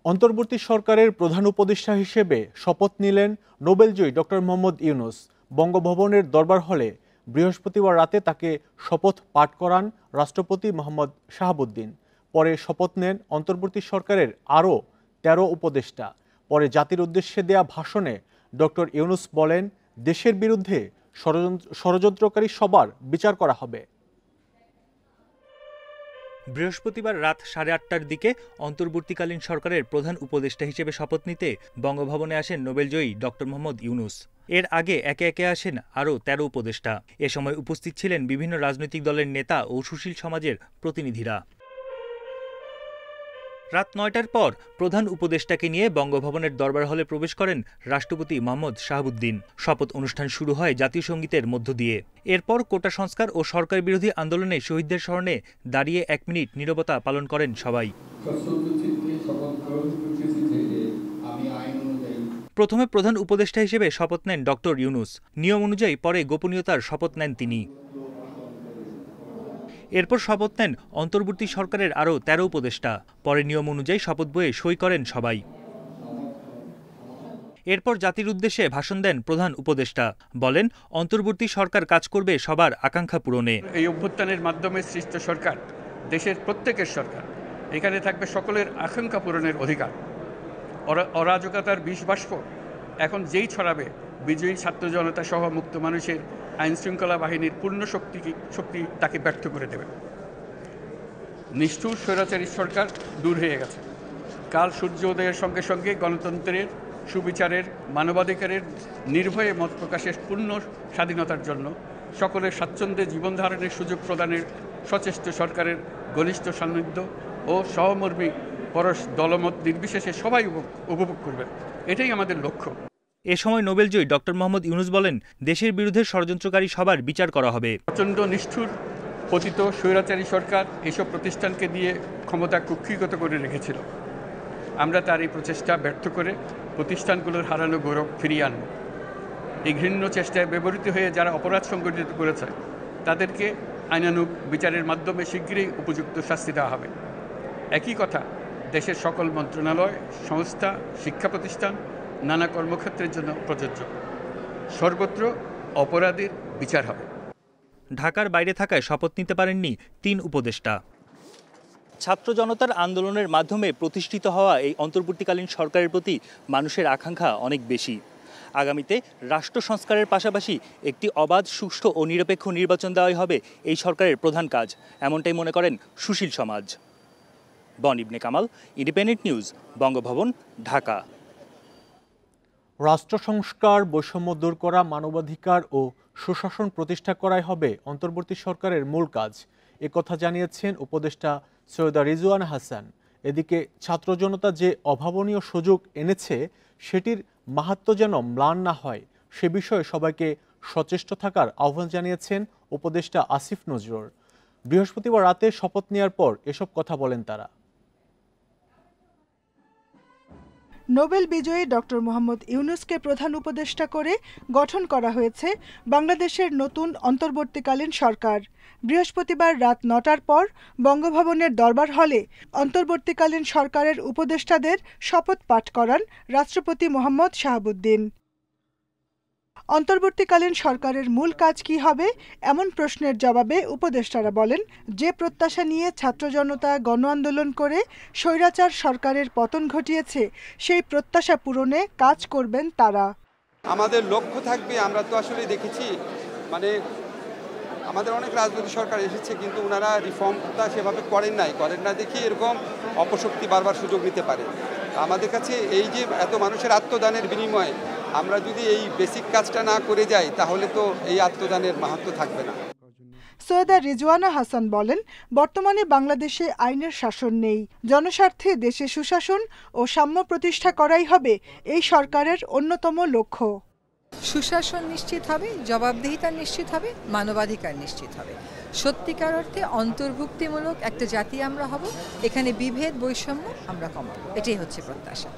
অন্তর্বর্তী সরকারের প্রধান উপদেষ্টা হিসেবে শপথ নিলেন নোবেলজয়ী ডক্টর মোহাম্মদ ইউনূস। বঙ্গভবনের দরবার হলে বৃহস্পতিবার রাতে তাকে শপথ পাঠ করান রাষ্ট্রপতি মোহাম্মদ শাহাবুদ্দিন। পরে শপথ নেন অন্তর্বর্তী সরকারের আরও ১৩ উপদেষ্টা। পরে জাতির উদ্দেশ্যে দেয়া ভাষণে ডক্টর ইউনূস বলেন, দেশের বিরুদ্ধে ষড়যন্ত্রকারী সবার বিচার করা হবে। বৃহস্পতিবার রাত 8:30টার দিকে অন্তর্বর্তীকালীন সরকারের প্রধান উপদেষ্টা হিসেবে শপথ নিতে বঙ্গভবনে আসেন নোবেলজয়ী ডক্টর মোহাম্মদ ইউনূস। এর আগে একে একে আসেন আরও ১৩ উপদেষ্টা। এ সময় উপস্থিত ছিলেন বিভিন্ন রাজনৈতিক দলের নেতা ও সুশীল সমাজের প্রতিনিধিরা। রাত ৯টার পর প্রধান উপদেষ্টাকে নিয়ে বঙ্গভবনের দরবার হলে প্রবেশ করেন রাষ্ট্রপতি মোহাম্মদ শাহাবুদ্দিন। শপথ অনুষ্ঠান শুরু হয় জাতীয় সঙ্গীতের মধ্য দিয়ে। এরপর কোটা সংস্কার ও সরকার বিরোধী আন্দোলনে শহীদদের স্মরণে দাঁড়িয়ে ১ মিনিট নীরবতা পালন করেন সবাই। প্রথমে প্রধান উপদেষ্টা হিসেবে শপথ নেন ডক্টর ইউনূস। নিয়ম অনুযায়ী পরে গোপনীয়তার শপথ নেন তিনি। এরপর শপথ নেন অন্তর্বর্তী সরকারের আরও ১৩ উপদেষ্টা। পরে নিয়ম অনুযায়ী শপথ বইয়ে সই করেন সবাই। এরপর জাতির উদ্দেশ্যে ভাষণ দেন প্রধান উপদেষ্টা। বলেন, অন্তর্বর্তী সরকার কাজ করবে সবার আকাঙ্ক্ষা পূরণে। এই অভ্যুত্থানের মাধ্যমে সৃষ্ট সরকার দেশের প্রত্যেকের সরকার। এখানে থাকবে সকলের আকাঙ্ক্ষা পূরণের অধিকার। অরাজকতার বিষ বাষ্প এখন যেই ছড়াবে, বিজয়ী ছাত্র জনতা সহ মুক্ত মানুষের আইন শৃঙ্খলা বাহিনীর পূর্ণ শক্তি তাকে ব্যর্থ করে দেবে। নিষ্ঠুর স্বৈরাচারী সরকার দূর হয়ে গেছে। কাল সূর্য উদয়ের সঙ্গে সঙ্গে গণতন্ত্রের, সুবিচারের, মানবাধিকারের, নির্ভয়ে মত প্রকাশের পূর্ণ স্বাধীনতার জন্য সকলের স্বাচ্ছন্দ্যে জীবন ধারণের সুযোগ প্রদানের সচেষ্ট সরকারের ঘনিষ্ঠ সান্নিধ্য ও সহমর্মী পরশ দলমত নির্বিশেষে সবাই উপভোগ করবে। এটাই আমাদের লক্ষ্য। এ সময় নোবেলজয়ী ডক্টর মোহাম্মদ ইউনূস বলেন, দেশের বিরুদ্ধে ষড়যন্ত্রকারী সবার বিচার করা হবে। প্রচণ্ড নিষ্ঠুর পতিত স্বৈরাচারী সরকার এসব প্রতিষ্ঠানকে দিয়ে ক্ষমতা কুক্ষিগত করে রেখেছিল। আমরা তার এই প্রচেষ্টা ব্যর্থ করে প্রতিষ্ঠানগুলোর হারানো গৌরব ফিরিয়ে আনব। এই ঘৃণ্য চেষ্টায় ব্যবহৃত হয়ে যারা অপরাধ সংগঠিত করেছে তাদেরকে আইনানুগ বিচারের মাধ্যমে শীঘ্রই উপযুক্ত শাস্তি দেওয়া হবে। একই কথা দেশের সকল মন্ত্রণালয়, সংস্থা, শিক্ষা প্রতিষ্ঠান, নানা কর্মক্ষেত্রের জন্য প্রযোজ্য। সর্বত্র অপরাধীর বিচার হবে। ঢাকার বাইরে থাকায় শপথ নিতে পারেননি ৩ উপদেষ্টা। ছাত্র জনতার আন্দোলনের মাধ্যমে প্রতিষ্ঠিত হওয়া এই অন্তর্বর্তীকালীন সরকারের প্রতি মানুষের আকাঙ্ক্ষা অনেক বেশি। আগামীতে রাষ্ট্র সংস্কারের পাশাপাশি একটি অবাধ, সুষ্ঠু ও নিরপেক্ষ নির্বাচন দেওয়াই হবে এই সরকারের প্রধান কাজ, এমনটাই মনে করেন সুশীল সমাজ। বন ইবনে কামাল, ইন্ডিপেন্ডেন্ট নিউজ, বঙ্গভবন, ঢাকা। রাষ্ট্র সংস্কার, বৈষম্য দূর করা, মানবাধিকার ও সুশাসন প্রতিষ্ঠা করাই হবে অন্তর্বর্তী সরকারের মূল কাজ, একথা জানিয়েছেন উপদেষ্টা সৈয়দা রিজওয়ানা হাসান। এদিকে ছাত্র জনতা যে অভাবনীয় সুযোগ এনেছে সেটির মাহাত্ম্য যেন ম্লান না হয়, সে বিষয়ে সবাইকে সচেষ্ট থাকার আহ্বান জানিয়েছেন উপদেষ্টা আসিফ নজরুল। বৃহস্পতিবার রাতে শপথ নেওয়ার পর এসব কথা বলেন তারা। নোবেল বিজয়ী ডক্টর মোহাম্মদ ইউনূসকে প্রধান উপদেষ্টা করে গঠন করা হয়েছে বাংলাদেশের নতুন অন্তর্বর্তীকালীন সরকার। বৃহস্পতিবার রাত ৯টার পর বঙ্গভবনের দরবার হলে অন্তর্বর্তীকালীন সরকারের উপদেষ্টাদের শপথ পাঠ করান রাষ্ট্রপতি মোহাম্মদ শাহাবুদ্দিন। অন্তর্বর্তীকালীন সরকারের মূল কাজ কি হবে এমন প্রশ্নের জবাবে উপদেষ্টারা বলেন, যে প্রত্যাশা নিয়ে ছাত্র জনতা গণ আন্দোলন করে স্বৈরাচার সরকারের পতন ঘটিয়েছে সেই প্রত্যাশা পূরণে কাজ করবেন তারা। আমাদের লক্ষ্য থাকবে, আমরা তো আসলে দেখেছি আমাদের অনেক রাজনৈতিক সরকার এসেছে কিন্তু ওনারা রিফর্মটা সেভাবে করেন না দেখি এরকম অপশক্তি বারবার সুযোগ নিতে পারে। আমাদের কাছে এই যে এত মানুষের আত্মদানের বিনিময়ে আমরা যদি এই বেসিক কাজটা না করে যাই তাহলে তো এই আত্মদানের মাহাত্ম্য থাকবে না। সৈয়দা রিজওয়ানা হাসান বলেন, বর্তমানে বাংলাদেশে আইনের শাসন নেই। জনস্বার্থে দেশে সুশাসন ও সাম্য প্রতিষ্ঠা করাই হবে এই সরকারের অন্যতম লক্ষ্য। সুশাসন নিশ্চিত হবে, জবাবদিহিতা নিশ্চিত হবে, মানবাধিকার নিশ্চিত হবে। সত্যিকার অর্থে অন্তর্ভুক্তিমূলক একটা জাতি আমরা হব, এখানে বিভেদ, বৈষম্য আমরা কমাবো, এটাই হচ্ছে প্রত্যাশা।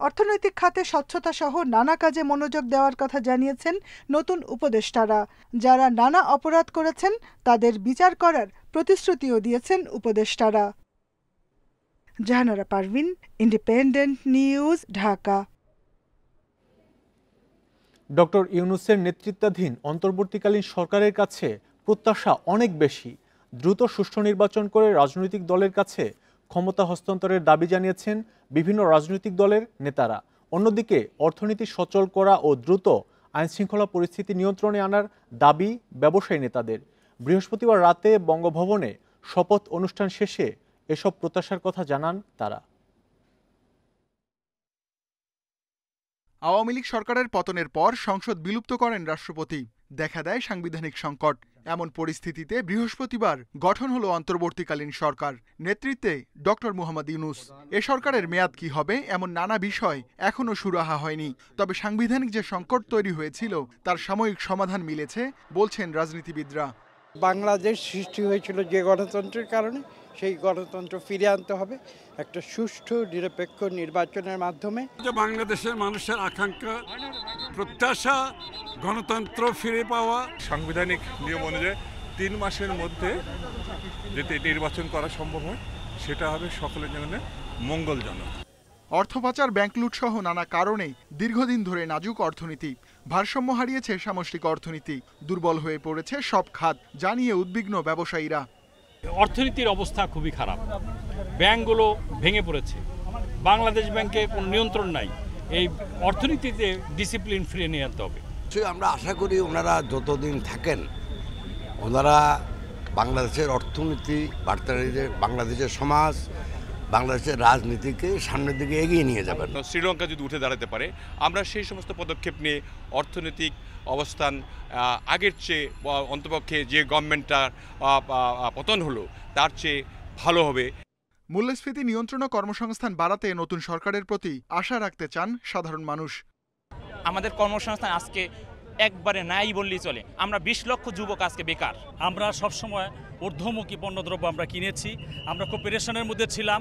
অর্থনৈতিক খাতে স্বচ্ছতা সহ নানা কাজে মনোযোগ দেওয়ার কথা জানিয়েছেন নতুন উপদেষ্টারা। যারা নানা অপরাধ করেছেন তাদের বিচার করার প্রতিশ্রুতিও দিয়েছেন উপদেষ্টারা। Jahanara Parvin, Independent News, Dhaka. Doctor ইউনূসের নেতৃত্বাধীন অন্তর্বর্তীকালীন সরকারের কাছে প্রত্যাশা অনেক বেশি। দ্রুত সুষ্ঠু নির্বাচন করে রাজনৈতিক দলের কাছে ক্ষমতা হস্তান্তরের দাবি জানিয়েছেন বিভিন্ন রাজনৈতিক দলের নেতারা। অন্যদিকে অর্থনীতি সচল করা ও দ্রুত আইনশৃঙ্খলা পরিস্থিতি নিয়ন্ত্রণে আনার দাবি ব্যবসায়ী নেতাদের। বৃহস্পতিবার রাতে বঙ্গভবনে শপথ অনুষ্ঠান শেষে এসব প্রত্যাশার কথা জানান তারা। আওয়ামী লীগ সরকারের পতনের পর সংসদ বিলুপ্ত করেন রাষ্ট্রপতি। দেখা দেয় সাংবিধানিক সংকট। এমন পরিস্থিতিতে বৃহস্পতিবার গঠন হলো অন্তর্বর্তীকালীন সরকার, নেতৃত্বে ডক্টর মুহাম্মদ ইউনূস। এ সরকারের মেয়াদ কি হবে এমন নানা বিষয় এখনো সুরাহা হয়নি। তবে সাংবিধানিক যে সংকট তৈরি হয়েছিল তার সাময়িক সমাধান মিলেছে বলছেন রাজনীতিবিদরা। বাংলাদেশ সৃষ্টি হয়েছিল যে গণতন্ত্রের কারণে, সেই গণতন্ত্র ফিরে আনতে হবে একটা সুষ্ঠু নিরপেক্ষ নির্বাচনের মাধ্যমে। বাংলাদেশের মানুষের আকাঙ্ক্ষা, প্রত্যাশা, গণতন্ত্র ফিরে পাওয়া। সাংবিধানিক নিয়ম অনুযায়ী 3 মাসের মধ্যে যদি নির্বাচন করা সম্ভব হয় সেটা হবে সকলের জন্য মঙ্গলজনক। অর্থ পাচার, ব্যাংক লুট সহ নানা কারণে দীর্ঘদিন ধরে নাজুক অর্থনীতি। ভারসাম্য হারিয়েছে সামষ্টিক অর্থনীতি, দুর্বল হয়ে পড়েছে সব খাত, জানিয়ে উদ্বিগ্ন ব্যবসায়ীরা। অর্থনীতির অবস্থা খুবই খারাপ, ব্যাংকগুলো ভেঙে পড়েছে, বাংলাদেশ ব্যাংকে কোনো নিয়ন্ত্রণ নাই। এই অর্থনীতিতে ডিসিপ্লিন ফিরিয়ে নিয়ে আনতে হবে। আমরা আশা করি ওনারা যতদিন থাকেন ওনারা বাংলাদেশের অর্থনীতি, বাংলাদেশের সমাজ, বাংলাদেশের রাজনীতিকে সামনের দিকে এগিয়ে নিয়ে যাবেন। শ্রীলঙ্কা যদি উঠে দাঁড়াতে পারে, আমরা সেই সমস্ত পদক্ষেপ নিয়ে অর্থনৈতিক অবস্থান আগের চেয়ে অন্তপক্ষে যে গভর্নমেন্টটার পতন হলো তার চেয়ে ভালো হবে। মূল্যস্ফীতি নিয়ন্ত্রণ ও কর্মসংস্থান বাড়াতে নতুন সরকারের প্রতি আশা রাখতে চান সাধারণ মানুষ। আমাদের কর্মসংস্থান আজকে একবারে নাই বললেই চলে। আমরা 20 লক্ষ যুবক আজকে বেকার। আমরা সবসময় ঊর্ধ্বমুখী পণ্যদ্রব্য আমরা কিনেছি, আমরা খুব পেরেশানের মধ্যে ছিলাম।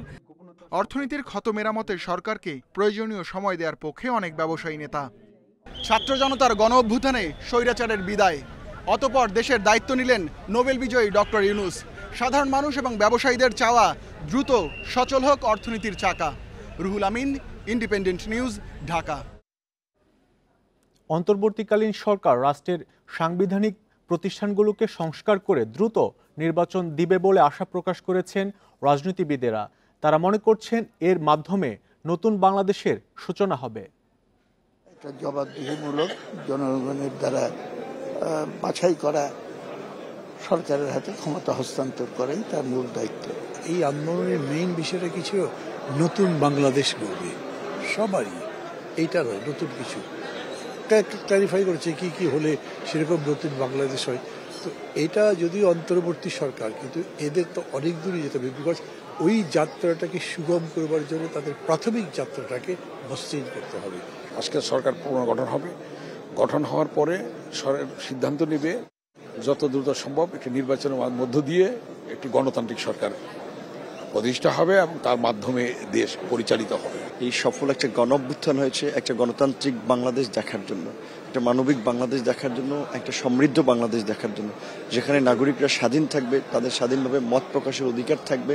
অর্থনীতির ক্ষত মেরামতে সরকারকে প্রয়োজনীয় সময় দেওয়ার পক্ষে অনেক ব্যবসায়ী নেতা। ছাত্র জনতার গণ অভ্যুত্থানে স্বৈরাচারের বিদায়, অতঃপর দেশের দায়িত্ব নিলেন নোবেল বিজয়ী ডক্টর ইউনূস। সাধারণ মানুষ এবং ব্যবসায়ীদের চাওয়া দ্রুত সচল হোক অর্থনীতির চাকা। Ruhul Amin, independent News, Dhaka. অন্তর্বর্তীকালীন সরকার রাষ্ট্রের সাংবিধানিক প্রতিষ্ঠানগুলোকে সংস্কার করে দ্রুত নির্বাচন দিবে বলে আশা প্রকাশ করেছেন রাজনীতিবিদেরা। তারা মনে করছেন এর মাধ্যমে নতুন বাংলাদেশের সূচনা হবে। একটা জবাবদিহিমূলক জনগণের দ্বারা বাছাই করা সরকারের হাতে ক্ষমতা হস্তান্তর করাই তার মূল দায়িত্ব। এই আন্দোলনের মেইন বিষয়টা কিছু নতুন বাংলাদেশ গড়বে সবারই, এইটা নয় নতুন কিছু। একটু ক্লারিফাই করেছে কি কি হলে সেরকম নতুন বাংলাদেশ হয়। তো এটা যদিও অন্তর্বর্তী সরকার, কিন্তু এদের তো অনেক দূরে যেতে হবে, বিকজ ওই যাত্রাটাকে সুগম করবার জন্য তাদের প্রাথমিক যাত্রাটাকে মসৃণ করতে হবে। আজকে সরকার পুনর্গঠন হবে, গঠন হওয়ার পরে সরকার সিদ্ধান্ত নেবে যত দ্রুত সম্ভব একটি নির্বাচনের মধ্য দিয়ে একটি গণতান্ত্রিক সরকার প্রতিষ্ঠা হবে এবং তার মাধ্যমে দেশ পরিচালিত হবে। এই সফল একটা গণ অভ্যুত্থান হয়েছে একটা গণতান্ত্রিক বাংলাদেশ দেখার জন্য, একটা মানবিক বাংলাদেশ দেখার জন্য, একটা সমৃদ্ধ বাংলাদেশ দেখার জন্য, যেখানে নাগরিকরা স্বাধীন থাকবে, তাদের স্বাধীনভাবে মত প্রকাশের অধিকার থাকবে।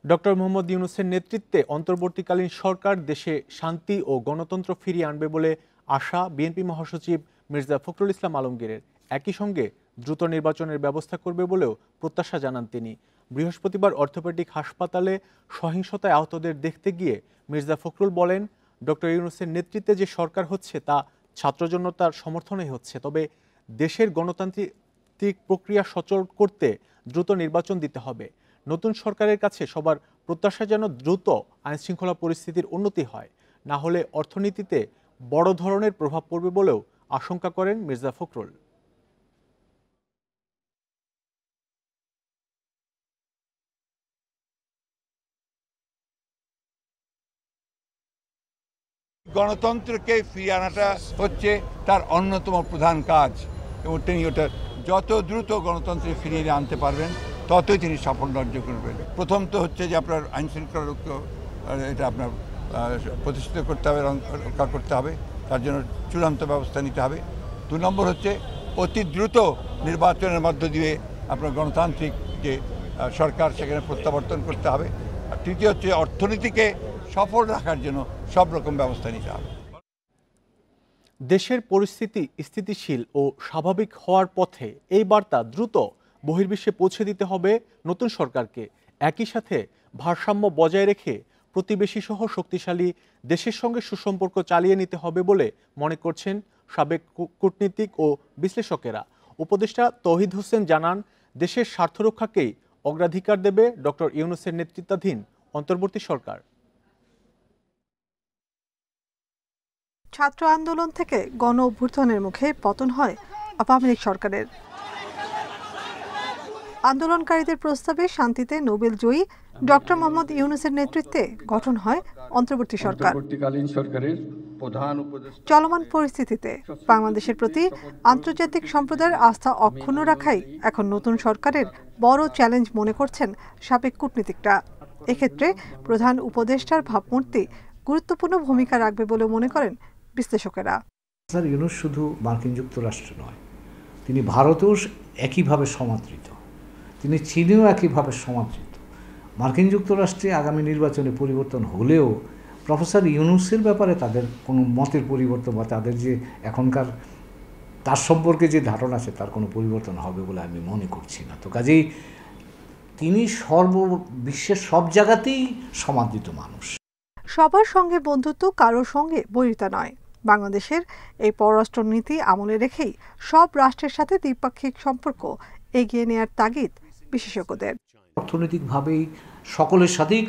ডক্টর মোহাম্মদ ইউনূসের নেতৃত্বে অন্তর্বর্তীকালীন সরকার দেশে শান্তি ও গণতন্ত্র ফিরিয়ে আনবে বলে আশা বিএনপি মহাসচিব মির্জা ফখরুল ইসলাম আলমগীরের। একই সঙ্গে দ্রুত নির্বাচনের ব্যবস্থা করবে বলেও প্রত্যাশা জানান তিনি। বৃহস্পতিবার অর্থোপেডিক হাসপাতালে সহিংসতায় আহতদের দেখতে গিয়ে মির্জা ফখরুল বলেন, ডক্টর ইউনূসের নেতৃত্বে যে সরকার হচ্ছে তা ছাত্র জনতার সমর্থনেই হচ্ছে। তবে দেশের গণতান্ত্রিক প্রক্রিয়া সচল করতে দ্রুত নির্বাচন দিতে হবে। নতুন সরকারের কাছে সবার প্রত্যাশা যেন দ্রুত আইনশৃঙ্খলা পরিস্থিতির উন্নতি হয়, না হলে অর্থনীতিতে বড় ধরনের প্রভাব পড়বে বলেও আশঙ্কা করেন মির্জা ফখরুল। গণতন্ত্রকে ফিরিয়ে আনাটা হচ্ছে তার অন্যতম প্রধান কাজ এবং তিনি ওটা যত দ্রুত গণতন্ত্রে ফিরিয়ে আনতে পারবেন ততই তিনি সাফল্য অর্জন করবেন। প্রথম তো হচ্ছে যে আপনার আইন শৃঙ্খলা এটা আপনার প্রতিষ্ঠিত করতে হবে, রক্ষা করতে হবে, তার জন্য চূড়ান্ত ব্যবস্থা নিতে হবে। 2 নম্বর হচ্ছে অতি দ্রুত নির্বাচনের মধ্য দিয়ে আপনার গণতান্ত্রিক যে সরকার সেখানে প্রত্যাবর্তন করতে হবে। আর তৃতীয় হচ্ছে অর্থনীতিকে সফল রাখার জন্য সব রকম ব্যবস্থা নিতে হবে। দেশের পরিস্থিতি স্থিতিশীল ও স্বাভাবিক হওয়ার পথে এই বার্তা দ্রুত বহির্বিশ্বে পৌঁছে দিতে হবে নতুন সরকারকে। একই সাথে ভারসাম্য বজায় রেখে প্রতিবেশী সহ শক্তিশালী দেশের সঙ্গে সুসম্পর্ক চালিয়ে নিতে হবে বলে মনে করছেন সাবেক কূটনীতিক ও বিশ্লেষকেরা। উপদেষ্টা তৌহিদ হোসেন জানান, দেশের স্বার্থ রক্ষাকেই অগ্রাধিকার দেবে ডক্টর ইউনূসের নেতৃত্বাধীন অন্তর্বর্তী সরকার। ছাত্র আন্দোলন থেকে গণ অভ্যুত্থানের মুখে পতন হয় আওয়ামী লীগ সরকারের। আন্দোলনকারীদের প্রস্তাবে শান্তিতে নোবেল জয়ী ডক্টর মোহাম্মদ ইউনূসের নেতৃত্বে গঠন হয় অন্তর্বর্তী সরকার। চলমান পরিস্থিতিতে বাংলাদেশের প্রতি আন্তর্জাতিক সম্প্রদায়ের আস্থা অক্ষুণ্ণ রাখাই এখন নতুন সরকারের বড় চ্যালেঞ্জ মনে করছেন সাবেক কূটনীতিকরা। এক্ষেত্রে প্রধান উপদেষ্টার ভাবমূর্তি গুরুত্বপূর্ণ ভূমিকা রাখবে বলে মনে করেন বিশ্লেষকেরা। স্যার ইউনূস শুধু মার্কিন যুক্তরাষ্ট্র নয়, তিনি ভারতেও একইভাবে সমাদৃত, তিনি চীনেও একইভাবে সমাদৃত। মার্কিন যুক্তরাষ্ট্রে আগামী নির্বাচনে পরিবর্তন হলেও প্রফেসর ইউনূসের ব্যাপারে তাদের কোনো মতের পরিবর্তন বা তাদের যে এখনকার তার সম্পর্কে যে ধারণা আছে তার কোনো পরিবর্তন হবে বলে আমি মনে করছি না। তো কাজেই তিনি বিশ্বের সব জায়গাতেই সমাদৃত মানুষ। সবার সঙ্গে বন্ধুত্ব, কারোর সঙ্গে বৈরিতা নয়। বাংলাদেশের এই পররাষ্ট্রনীতি আমলে রেখেই সব রাষ্ট্রের সাথে দ্বিপাক্ষিক সম্পর্ক এগিয়ে নেওয়ার তাগিদ বিশেষজ্ঞদের। অর্থনৈতিকভাবেই সকলের সাথেই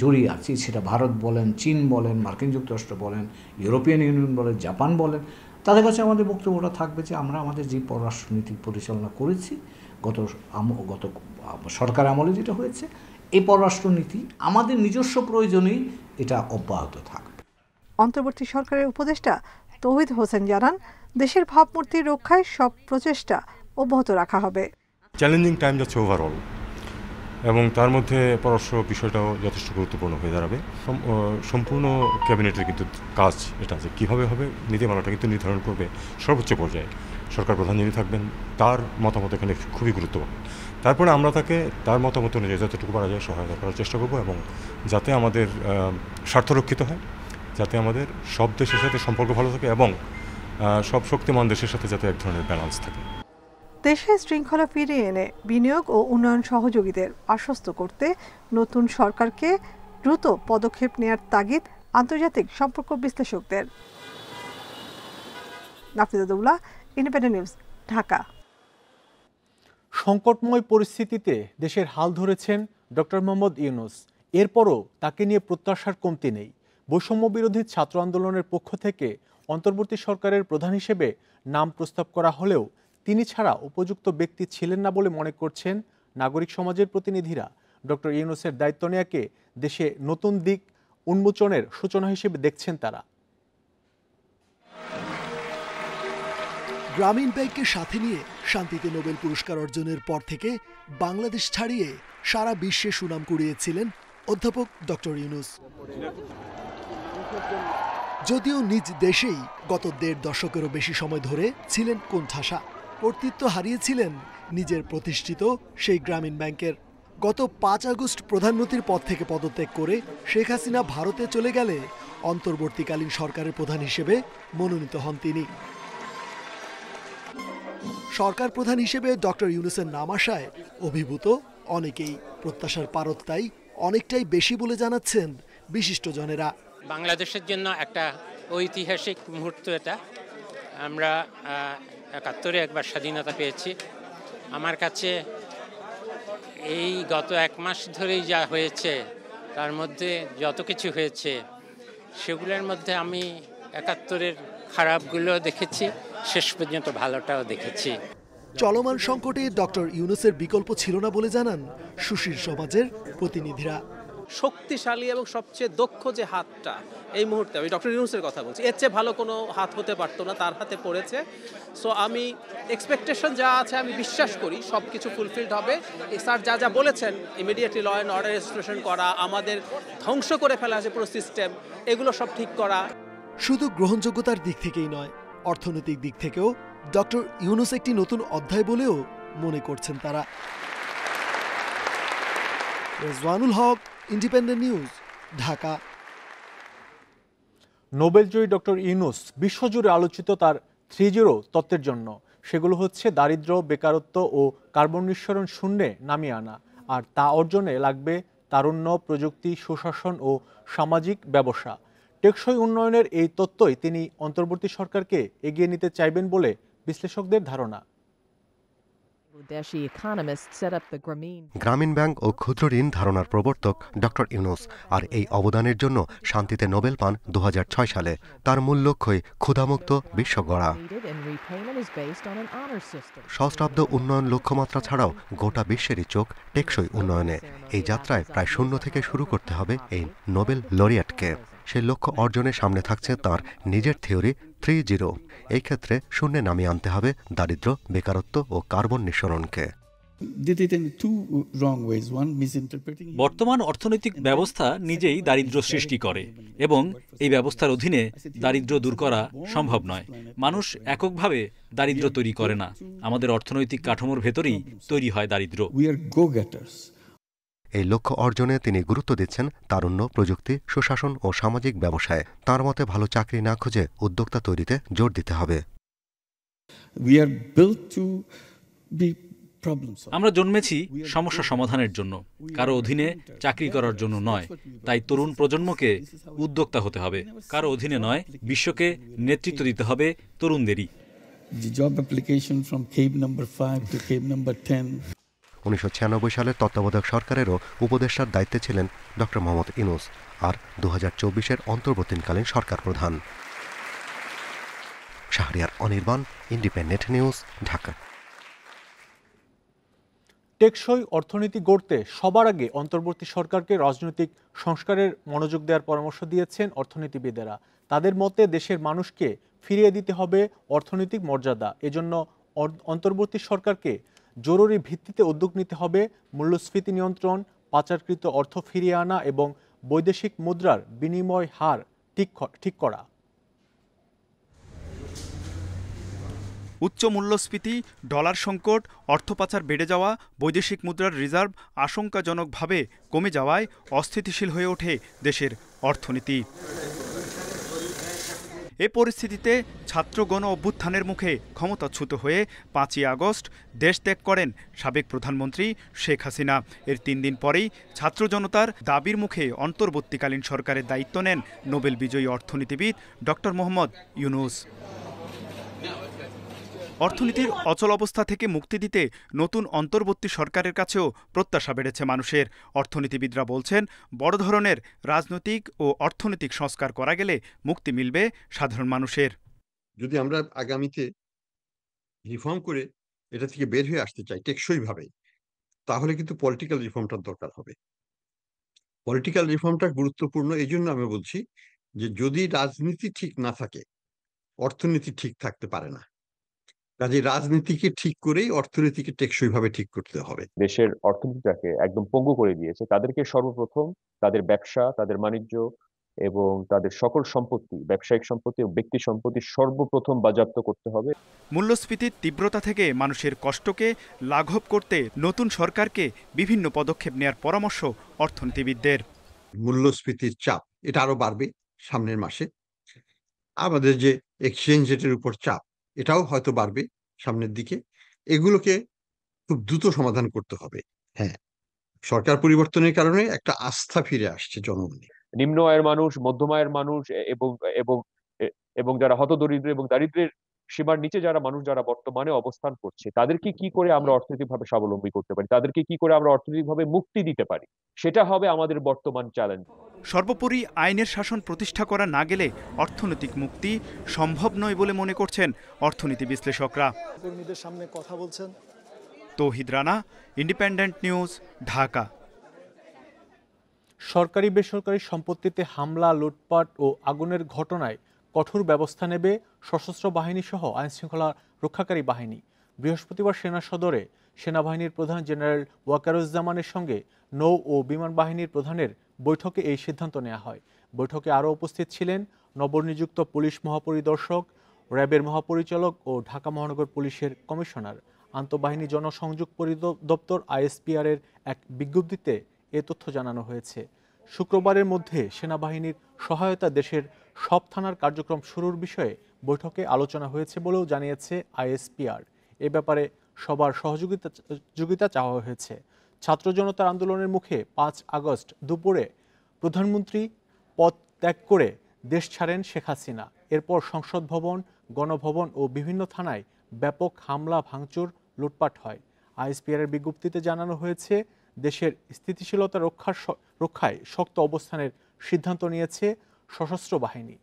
জড়িয়ে আছি, সেটা ভারত বলেন, চীন বলেন, মার্কিন যুক্তরাষ্ট্র বলেন, ইউরোপিয়ান ইউনিয়ন বলেন, জাপান বলেন। তাদের কাছে আমাদের বক্তব্যটা থাকবে যে আমরা আমাদের যে পররাষ্ট্রনীতি পরিচালনা করেছি গত সরকার আমলে যেটা হয়েছে, এই পররাষ্ট্রনীতি আমাদের নিজস্ব প্রয়োজনেই এটা অব্যাহত থাকবে। অন্তর্বর্তী সরকারের উপদেষ্টা তৌহিদ হোসেন জানান, দেশের ভাবমূর্তি রক্ষায় সব প্রচেষ্টা অব্যাহত রাখা হবে। চ্যালেঞ্জিং টাইম যাচ্ছে ওভারঅল, এবং তার মধ্যে পররাষ্ট্র বিষয়টাও যথেষ্ট গুরুত্বপূর্ণ হয়ে দাঁড়াবে। সম্পূর্ণ ক্যাবিনেটের কিন্তু কাজ এটা আছে, কীভাবে হবে নীতিমালাটা কিন্তু নির্ধারণ করবে সর্বোচ্চ পর্যায়ে সরকার প্রধান যিনি থাকবেন, তার মতামত এখানে খুবই গুরুত্বপূর্ণ। তারপরে আমরা তাকে তার মতামত অনুযায়ী যতটুকু পারা যায় সহায়তা করার চেষ্টা করব, এবং যাতে আমাদের স্বার্থ রক্ষিত হয়, যাতে আমাদের সব দেশের সাথে সম্পর্ক ভালো থাকে, এবং সব শক্তিমান দেশের সাথে যাতে এক ধরনের ব্যালেন্স থাকে। দেশে শৃঙ্খলা ফিরিয়ে এনে বিনিয়োগ ও উন্নয়ন সহযোগীদের আশ্বস্ত করতে নতুন সরকারকে দ্রুত পদক্ষেপ নেয়ার তাগিদ আন্তর্জাতিক সম্পর্ক বিশ্লেষকদের। Nafiza Daula, independent News, Dhaka. সংকটময় পরিস্থিতিতে দেশের হাল ধরেছেন ডক্টর মোহাম্মদ ইউনূস। এরপরও তাকে নিয়ে প্রত্যাশার কমতি নেই। বৈষম্য বিরোধী ছাত্র আন্দোলনের পক্ষ থেকে অন্তর্বর্তী সরকারের প্রধান হিসেবে নাম প্রস্তাব করা হলেও তিনি ছাড়া উপযুক্ত ব্যক্তি ছিলেন না বলে মনে করছেন নাগরিক সমাজের প্রতিনিধিরা। ডক্টর ইউনূসের দায়িত্ব নেয়াকে দেশে নতুন দিক উন্মোচনের সূচনা হিসেবে দেখছেন তারা। গ্রামীণ ব্যাংককে সাথে নিয়ে শান্তিতে নোবেল পুরস্কার অর্জনের পর থেকে বাংলাদেশ ছাড়িয়ে সারা বিশ্বে সুনাম কুড়িয়েছিলেন অধ্যাপক ডক্টর ইউনূস। যদিও নিজ দেশেই গত ১.৫ দশকেরও বেশি সময় ধরে ছিলেন কোণঠাসা, কর্তৃত্ব হারিয়েছিলেন নিজের প্রতিষ্ঠিত সেই গ্রামীণ ব্যাংকের। গত ৫ আগস্ট প্রধানমন্ত্রীর পদ থেকে পদত্যাগ করে শেখ হাসিনা ভারতে চলে গেলে অন্তর্বর্তীকালীন সরকারের প্রধান হিসেবে মনোনীত হন তিনি। সরকার প্রধান হিসেবে ডক্টর ইউনূসের নাম আসায় অভিভূত অনেকেই। প্রত্যাশার পারদ তাই অনেকটাই বেশি বলে জানাচ্ছেন বিশিষ্টজনেরা। বাংলাদেশের জন্য একটা ঐতিহাসিক মুহূর্ত এটা। আমরা ৭১ একবার স্বাধীনতা পেয়েছি। আমার কাছে এই গত ১ মাস ধরেই যা হয়েছে তার মধ্যে যত কিছু হয়েছে সেগুলোর মধ্যে আমি ৭১-এর খারাপগুলো দেখেছি, শেষ পর্যন্ত ভালোটাও দেখেছি। চলমান সংকটে ডক্টর ইউনূসের বিকল্প ছিল না বলে জানান সুশীল সমাজের প্রতিনিধিরা। শক্তিশালী এবং সবচেয়ে দক্ষ যে হাতটা এই মুহূর্তে, আমি ডক্টর ইউনূসের কথা বলছি, এর চেয়ে ভালো কোনো হাত হতে পারতো না, তার হাতে পড়েছে। সো আমি এক্সপেকটেশন যা আছে আমি বিশ্বাস করি সব কিছু ফুলফিলড হবে। স্যার যা যা বলেছেন, immediately law and order restoration করা, আমাদের ধ্বংস করে ফেলা আছে পুরো সিস্টেম, এগুলো সব ঠিক করা। শুধু গ্রহণযোগ্যতার দিক থেকেই নয়, অর্থনৈতিক দিক থেকেও ডক্টর ইউনূস একটি নতুন অধ্যায় বলেও মনে করছেন তারা। Rezwanul Haque, Independent News, Dhaka. নোবেলজয়ী ডক্টর ইউনূস বিশ্বজুড়ে আলোচিত তার 3-0 তত্ত্বের জন্য। সেগুলো হচ্ছে দারিদ্র্য, বেকারত্ব ও কার্বন নিঃসরণ শূন্যে নামিয়ে আনা। আর তা অর্জনে লাগবে তারুণ্য, প্রযুক্তি, সুশাসন ও সামাজিক ব্যবসা। টেকসই উন্নয়নের এই তত্ত্বই তিনি অন্তর্বর্তী সরকারকে এগিয়ে নিতে চাইবেন বলে বিশ্লেষকদের ধারণা। গ্রামীণ ব্যাংক ও ক্ষুদ্র ঋণ ধারণার প্রবর্তক ডক্টর ইউনূস, আর এই অবদানের জন্য শান্তিতে নোবেল পান 2006 সালে। তার মূল লক্ষ্যই ক্ষুধামুক্ত বিশ্ব গড়া। সহস্রাব্দ উন্নয়ন লক্ষ্যমাত্রা ছাড়াও গোটা বিশ্বেরই চোখ টেকসই উন্নয়নে। এই যাত্রায় প্রায় শূন্য থেকে শুরু করতে হবে এই নোবেল লরিয়েটকে। সেই লক্ষ্য অর্জনের সামনে থাকছে তার নিজের থিওরি 3-0। এই ক্ষেত্রে শূন্যে নামিয়ে আনতে হবে দারিদ্র্য, বেকারত্ব ও কার্বন নিঃসরণকে। বর্তমান অর্থনৈতিক ব্যবস্থা নিজেই দারিদ্র্য সৃষ্টি করে এবং এই ব্যবস্থার অধীনে দারিদ্র্য দূর করা সম্ভব নয়। মানুষ এককভাবে দারিদ্র্য তৈরি করে না, আমাদের অর্থনৈতিক কাঠামোর ভেতরেই তৈরি হয় দারিদ্র্য। এই লক্ষ্য অর্জনে তিনি গুরুত্ব দিচ্ছেন তারুণ্য, প্রযুক্তি, সুশাসন ও সামাজিক ব্যবসায়। তার মতে ভালো চাকরি না খুঁজে উদ্যোক্তা তৈরিতে জোর দিতে হবে। আমরা জন্মেছি সমস্যা সমাধানের জন্য, কারো অধীনে চাকরি করার জন্য নয়। তাই তরুণ প্রজন্মকে উদ্যোক্তা হতে হবে, কারো অধীনে নয়। বিশ্বকে নেতৃত্ব দিতে হবে তরুণদেরই। 1996 সালের তত্ত্বাবধায়ক সরকারেরও উপদেষ্টার দায়িত্বে ছিলেন ডক্টর মোহাম্মদ ইউনূস, আর 2024-এর অন্তর্বর্তীকালীন সরকার প্রধান। Shahriar Anirban, independent News, Dhaka. টেকসই অর্থনীতি গড়তে সবার আগে অন্তর্বর্তী সরকারকে রাজনৈতিক সংস্কারের মনোযোগ দেওয়ার পরামর্শ দিয়েছেন অর্থনীতিবিদেরা। তাদের মতে দেশের মানুষকে ফিরিয়ে দিতে হবে অর্থনৈতিক মর্যাদা। এজন্য অন্তর্বর্তী সরকারকে জরুরি ভিত্তিতে উদ্যোগ নিতে হবে মূল্যস্ফীতি নিয়ন্ত্রণ, পাচারকৃত অর্থ ফিরিয়ে আনা এবং বৈদেশিক মুদ্রার বিনিময় হার ঠিক করা। উচ্চ মূল্যস্ফীতি, ডলার সংকট, অর্থ পাচার বেড়ে যাওয়া, বৈদেশিক মুদ্রার রিজার্ভ আশঙ্কাজনকভাবে কমে যাওয়ায় অস্থিতিশীল হয়ে ওঠে দেশের অর্থনীতি। এ পরিস্থিতিতে ছাত্র গণ অভ্যুত্থানের মুখে ক্ষমতাচ্যুত হয়ে 5ই আগস্ট দেশ ত্যাগ করেন সাবেক প্রধানমন্ত্রী শেখ হাসিনা। এর 3 দিন পরেই ছাত্র জনতার দাবির মুখে অন্তর্বর্তীকালীন সরকারের দায়িত্ব নেন নোবেল বিজয়ী অর্থনীতিবিদ ডক্টর মোহাম্মদ ইউনূস। অর্থনীতির অচল অবস্থা থেকে মুক্তি দিতে নতুন অন্তর্বর্তী সরকারের কাছেও প্রত্যাশা বেড়েছে মানুষের। অর্থনীতিবিদরা বলছেন, বড় ধরনের রাজনৈতিক ও অর্থনৈতিক সংস্কার করা গেলে মুক্তি মিলবে সাধারণ মানুষের। যদি আমরা আগামীতে রিফর্ম করে এটা থেকে বের হয়ে আসতে চাই টেকসইভাবে, তাহলে কিন্তু পলিটিক্যাল রিফর্মটার দরকার হবে। পলিটিক্যাল রিফর্মটা গুরুত্বপূর্ণ এই জন্য আমি বলছি যে যদি রাজনীতি ঠিক না থাকে অর্থনীতি ঠিক থাকতে পারে না। কাজে রাজনীতিকে ঠিক করেই অর্থনীতিকে টেকসইভাবে ঠিক করতে হবে। দেশের অর্থনীতিটাকে একদম পঙ্গু করে দিয়েছে। তাদেরকে সর্বপ্রথম তাদের ব্যবসা, তাদের বাণিজ্য এবং তাদের সকল সম্পত্তি, ব্যবসায়িক সম্পত্তি ও ব্যক্তি সম্পত্তি সর্বপ্রথম বাজেয়াপ্ত করতে হবে। মূল্যস্ফীতির তীব্রতা থেকে মানুষের কষ্টকে লাঘব করতে নতুন সরকারকে বিভিন্ন পদক্ষেপ নেওয়ার পরামর্শ অর্থনীতিবিদদের। মূল্যস্ফীতির চাপ এটা আরো বাড়বে সামনের মাসে। আমাদের যে এক্সচেঞ্জ রেটের উপর চাপ এটাও হয়তো বাড়বে সামনের দিকে। এগুলোকে খুব দ্রুত সমাধান করতে হবে। হ্যাঁ, সরকার পরিবর্তনের কারণে একটা আস্থা ফিরে আসছে জনগণে। নিম্ন আয়ের মানুষ, মধ্যম আয়ের মানুষ এবং যারা হতদরিদ্র এবং দারিদ্র্যের সীমার নিচে যারা মানুষ যারা বর্তমানে অবস্থান করছে, তাদেরকে কি করে আমরা অর্থনৈতিকভাবে স্বাবলম্বী করতে পারি, তাদেরকে কি করে আমরা অর্থনৈতিকভাবে মুক্তি দিতে পারি, সেটা হবে আমাদের বর্তমান চ্যালেঞ্জ। সর্বোপরি আইনের শাসন প্রতিষ্ঠা করা না গেলে অর্থনৈতিক মুক্তি সম্ভব নয় বলে মনে করছেন অর্থনীতি বিশ্লেষকরা। কর্মীদের সামনে কথা বলছেন তৌহিদ রানা, ইন্ডিপেন্ডেন্ট নিউজ, ঢাকা। সরকারি বেসরকারি সম্পত্তিতে হামলা, লুটপাট ও আগুনের ঘটনায় কঠোর ব্যবস্থা নেবে সশস্ত্র বাহিনী সহ আইনশৃঙ্খলা রক্ষাকারী বাহিনী। বৃহস্পতিবার সেনা সদরে সেনাবাহিনীর প্রধান জেনারেল ওয়াকারুজ্জামানের সঙ্গে নৌ ও বিমান বাহিনীর প্রধানের বৈঠকে এই সিদ্ধান্ত নেওয়া হয়। বৈঠকে আরও উপস্থিত ছিলেন নবনিযুক্ত পুলিশ মহাপরিদর্শক, র্যাবের মহাপরিচালক ও ঢাকা মহানগর পুলিশের কমিশনার। আন্তঃবাহিনী জনসংযোগ পরিদপ্তর ISPR-এর এক বিজ্ঞপ্তিতে এ তথ্য জানানো হয়েছে। শুক্রবারের মধ্যে সেনাবাহিনীর সহায়তা দেশের সব থানার কার্যক্রম শুরুর বিষয়ে বৈঠকে আলোচনা হয়েছে বলেও জানিয়েছে আইএসপিআর। এ ব্যাপারে সবার সহযোগিতা চাওয়া হয়েছে। ছাত্র জনতার আন্দোলনের মুখে 5 আগস্ট দুপুরে প্রধানমন্ত্রী পদ ত্যাগ করে দেশ ছাড়েন শেখ হাসিনা। এরপর সংসদ ভবন, গণভবন ও বিভিন্ন থানায় ব্যাপক হামলা, ভাঙচুর, লুটপাট হয়। আইএসপিআর এর বিজ্ঞপ্তিতে জানানো হয়েছে, দেশের স্থিতিশীলতা রক্ষায় শক্ত অবস্থানের সিদ্ধান্ত নিয়েছে সশস্ত্র বাহিনী।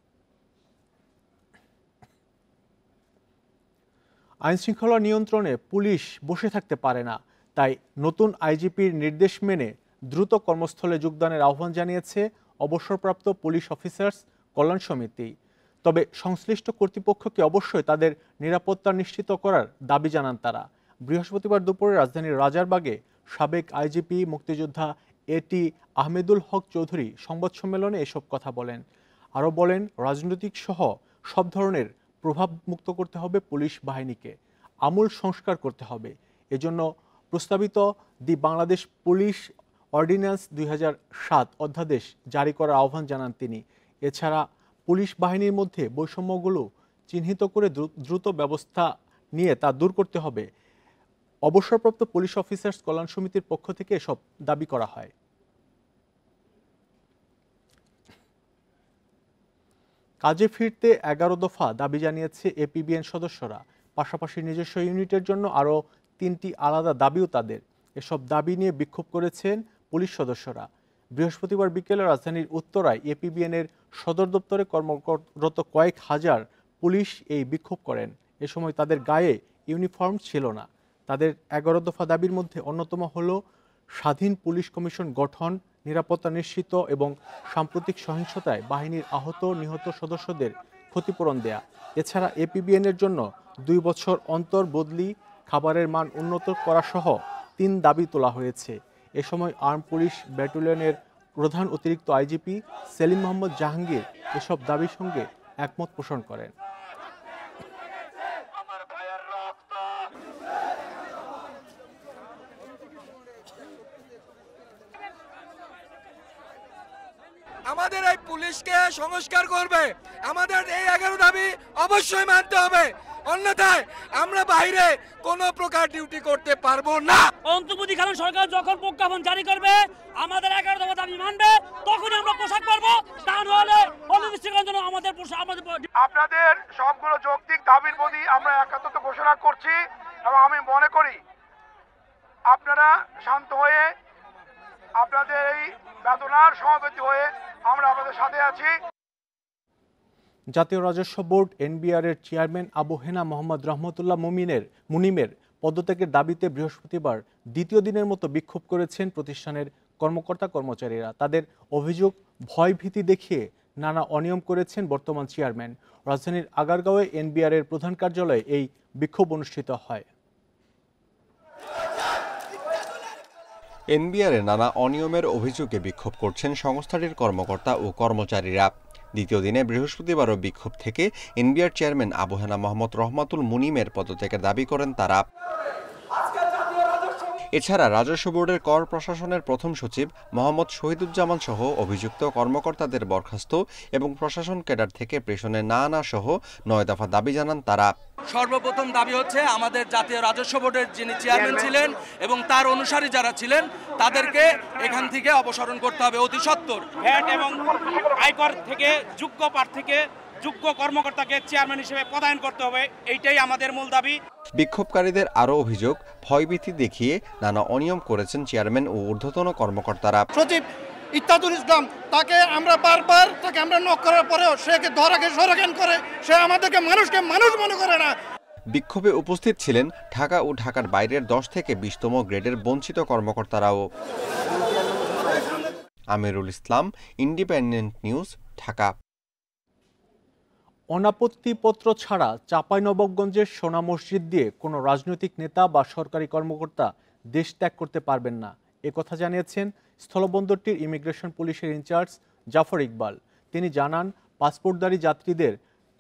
আইনশৃঙ্খলা নিয়ন্ত্রণে পুলিশ বসে থাকতে পারে না, তাই নতুন আইজিপির নির্দেশ মেনে দ্রুত কর্মস্থলে যোগদানের আহ্বান জানিয়েছে অবসরপ্রাপ্ত পুলিশ অফিসার্স কল্যাণ সমিতি। তবে সংশ্লিষ্ট কর্তৃপক্ষকে অবশ্যই তাদের নিরাপত্তা নিশ্চিত করার দাবি জানান তারা। বৃহস্পতিবার দুপুরে রাজধানীর রাজারবাগে সাবেক আইজিপি মুক্তিযোদ্ধা এটি আহমেদুল হক চৌধুরী সংবাদ সম্মেলনে এসব কথা বলেন। আরও বলেন, রাজনৈতিক সহ সব ধরনের প্রভাব মুক্ত করতে হবে পুলিশ বাহিনীকে, আমূল সংস্কার করতে হবে। এজন্য প্রস্তাবিত দি বাংলাদেশ পুলিশ অর্ডিন্যান্স 2007 অধ্যাদেশ জারি করার আহ্বান জানান তিনি। এছাড়া পুলিশ বাহিনীর মধ্যে বৈষম্যগুলো চিহ্নিত করে দ্রুত ব্যবস্থা নিয়ে তা দূর করতে হবে। অবসরপ্রাপ্ত পুলিশ অফিসার্স কল্যাণ সমিতির পক্ষ থেকে এসব দাবি করা হয়। কাজে ফিরতে 11 দফা দাবি জানিয়েছে এপিবিএন সদস্যরা। পাশাপাশি নিজস্ব ইউনিটের জন্য আরও 3টি আলাদা দাবিও তাদের। এসব দাবি নিয়ে বিক্ষোভ করেছেন পুলিশ সদস্যরা। বৃহস্পতিবার বিকেলে রাজধানীর উত্তরায় এপিবিএনের সদর দপ্তরে কর্মরত কয়েক হাজার পুলিশ এই বিক্ষোভ করেন। এ সময় তাদের গায়ে ইউনিফর্ম ছিল না। তাদের 11 দফা দাবির মধ্যে অন্যতম হল স্বাধীন পুলিশ কমিশন গঠন, নিরাপত্তা নিশ্চিত এবং সাম্প্রতিক সহিংসতায় বাহিনীর আহত নিহত সদস্যদের ক্ষতিপূরণ দেয়া। এছাড়া এপিবিএনের জন্য 2 বছর অন্তর বদলি, খাবারের মান উন্নত করা সহ 3 দাবি তোলা হয়েছে। এ সময় আর্ম পুলিশ ব্যাটালিয়নের প্রধান অতিরিক্ত আইজিপি সেলিম মোহাম্মদ জাহাঙ্গীর এসব দাবির সঙ্গে একমত পোষণ করেন। আমাদের এই পুলিশকে সংস্কার করবে, আমাদের এই 11 দাবি অবশ্যই মানতে হবে, অন্যথায় আমরা বাইরে কোনো প্রকার ডিউটি করতে পারবো না। অন্তর্বর্তীকালীন সরকার যখন প্রজ্ঞাপন জারি করবে, আমাদের 11 দফা দাবি মানবে, তখনই আমরা পোশাক পারবো। তা নাহলে অনির্দিষ্টকালের জন্য আমাদের আপনাদের সবগুলো যৌক্তিক দাবির প্রতি আমরা একাত্মতা ঘোষণা করছি এবং আমি মনে করি আপনারা শান্ত হয়ে আপনাদের এই বেদনার সমবেত হয়ে আমরা আপনাদের সাথে আছি। জাতীয় রাজস্ব বোর্ড এনবিআর এর চেয়ারম্যান আবু হেনা মোহাম্মদ রহমতুল্লাহ মুনিমের পদত্যাগের দাবিতে বৃহস্পতিবার দ্বিতীয় দিনের মতো বিক্ষোভ করেছেন প্রতিষ্ঠানের কর্মকর্তা কর্মচারীরা। তাদের অভিযোগ, ভয়ভীতি দেখিয়ে নানা অনিয়ম করেছেন বর্তমান চেয়ারম্যান। রাজধানীর আগারগাঁওয়ে এনবিআর এর প্রধান কার্যালয়ে এই বিক্ষোভ অনুষ্ঠিত হয়। এনবিআরে নানা অনিয়মের অভিযোগে বিক্ষোভ করছেন সংস্থাটির কর্মকর্তা ও কর্মচারীরা। দ্বিতীয় দিনে বৃহস্পতিবারও বিক্ষোভ থেকে এনবিআর চেয়ারম্যান আবু হেনা মোহাম্মদ রহমাতুল মুনিমের পদত্যাগের দাবি করেন তারা। এছাড়া রাজস্ব বোর্ডের কর প্রশাসনের প্রথম সচিব মোহাম্মদ শহীদুজ্জামান সহ অভিযুক্ত কর্মকর্তাদের বরখাস্ত এবং প্রশাসন ক্যাডার থেকে প্রেষণে না আনা সহ 9 দফা দাবি জানান তারা। সর্বপ্রথম দাবি হচ্ছে আমাদের জাতীয় রাজস্ব বোর্ডের যিনি চেয়ারম্যান ছিলেন এবং তার অনুসারী যারা ছিলেন তাদেরকে এখান থেকে অপসারণ করতে হবে অতি সত্বর। ভ্যাট এবং আয়কর থেকে যোগ্য প্রার্থীকে যোগ্য কর্মকর্তাকে চেয়ারম্যান হিসেবে পদায়ন করতে হবে, এইটাই আমাদের মূল দাবি। বিক্ষোভকারীদের আরও অভিযোগ, ভয়ভীতি দেখিয়ে নানা অনিয়ম করেছেন চেয়ারম্যান ও ঊর্ধ্বতন কর্মকর্তারা। সচিব ইত্তাদুল ইসলাম তাকে আমরা বারবার নক করার পরেও সে ধরাকে সরাজ্ঞান করে, সে আমাদেরকে মানুষকে মানুষ মনে করে না। বিক্ষোভে উপস্থিত ছিলেন ঢাকা ও ঢাকার বাইরের 10 থেকে 20তম গ্রেডের বঞ্চিত কর্মকর্তারাও। Amirul Islam, independent News, Dhaka. অনাপত্তিপত্র ছাড়া চাঁপাইনবাবগঞ্জের সোনা মসজিদ দিয়ে কোনো রাজনৈতিক নেতা বা সরকারি কর্মকর্তা দেশ ত্যাগ করতে পারবেন না, একথা জানিয়েছেন স্থলবন্দরটির ইমিগ্রেশন পুলিশের ইনচার্জ জাফর ইকবাল। তিনি জানান, পাসপোর্টধারী যাত্রীদের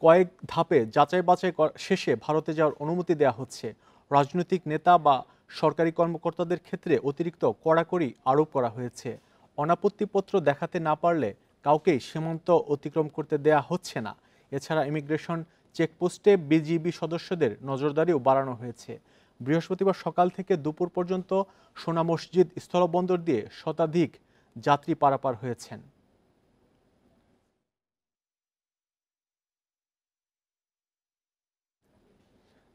কয়েক ধাপে যাচাই বাছাই শেষে ভারতে যাওয়ার অনুমতি দেওয়া হচ্ছে। রাজনৈতিক নেতা বা সরকারি কর্মকর্তাদের ক্ষেত্রে অতিরিক্ত কড়াকড়ি আরোপ করা হয়েছে। অনাপত্তিপত্র দেখাতে না পারলে কাউকেই সীমান্ত অতিক্রম করতে দেয়া হচ্ছে না। এছাড়া ইমিগ্রেশন চেকপোস্টে বিজিবি সদস্যদের নজরদারিও বাড়ানো হয়েছে। বৃহস্পতিবার সকাল থেকে দুপুর পর্যন্ত সোনা মসজিদ স্থলবন্দর দিয়ে শতাধিক যাত্রী পারাপার হয়েছেন।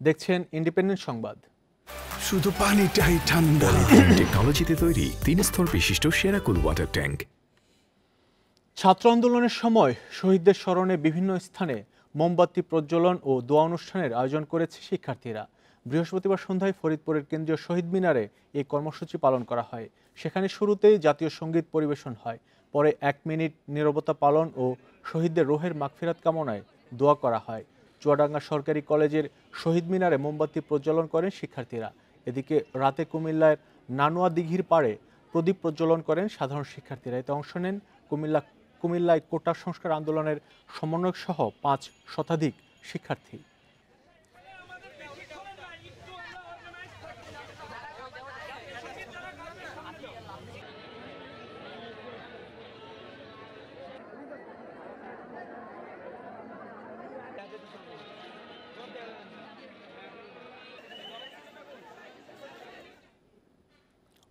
দেখছেন ইন্ডিপেন্ডেন্ট সংবাদ। শুধু পানিটাই ঠান্ডা। টেকনোলজিতে তৈরি 3 স্তর বিশিষ্ট সেরাকুল ওয়াটার ট্যাঙ্ক। ছাত্র আন্দোলনের সময় শহীদদের স্মরণে বিভিন্ন স্থানে মোমবাতি প্রজ্বলন ও দোয়া অনুষ্ঠানের আয়োজন করেছে শিক্ষার্থীরা। বৃহস্পতিবার সন্ধ্যায় ফরিদপুরের কেন্দ্রীয় শহীদ মিনারে এই কর্মসূচি পালন করা হয়। সেখানে শুরুতেই জাতীয় সঙ্গীত পরিবেশন হয়, পরে 1 মিনিট নীরবতা পালন ও শহীদদের রুহের মাগফিরাত কামনায় দোয়া করা হয়। চুয়াডাঙ্গা সরকারি কলেজের শহীদ মিনারে মোমবাতি প্রজ্বলন করেন শিক্ষার্থীরা। এদিকে রাতে কুমিল্লার নানুয়া দিঘির পাড়ে প্রদীপ প্রজ্বলন করেন সাধারণ শিক্ষার্থীরা। এতে অংশ নেন কুমিল্লায় কোটা সংস্কার আন্দোলনের সমন্বয়ক সহ 5 শতাধিক শিক্ষার্থী।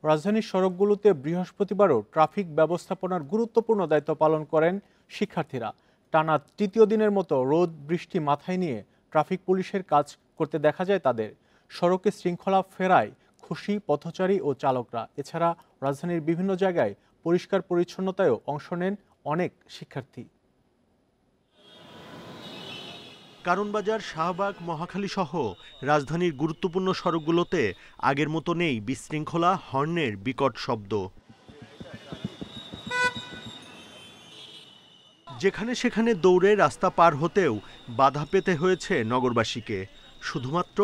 রাজধানীর সড়কগুলোতে বৃহস্পতিবারও ট্রাফিক ব্যবস্থাপনার গুরুত্বপূর্ণ দায়িত্ব পালন করেন শিক্ষার্থীরা। টানা তৃতীয় দিনের মতো রোদ বৃষ্টি মাথায় নিয়ে ট্রাফিক পুলিশের কাজ করতে দেখা যায় তাদের। সড়কে শৃঙ্খলা ফেরায় খুশি পথচারী ও চালকরা। এছাড়া রাজধানীর বিভিন্ন জায়গায় পরিষ্কার পরিচ্ছন্নতায়ও অংশ নেন অনেক শিক্ষার্থী। কারণবাজার, শাহবাগ, মহাখালী সহ রাজধানীর গুরুত্বপূর্ণ সড়কগুলোতে আগের মতো নেই বিশৃঙ্খলা, হর্নের বিকট শব্দ। যেখানে সেখানে দৌড়ে রাস্তা পার হতেও বাধা পেতে হয়েছে নগরবাসীকে। শুধুমাত্র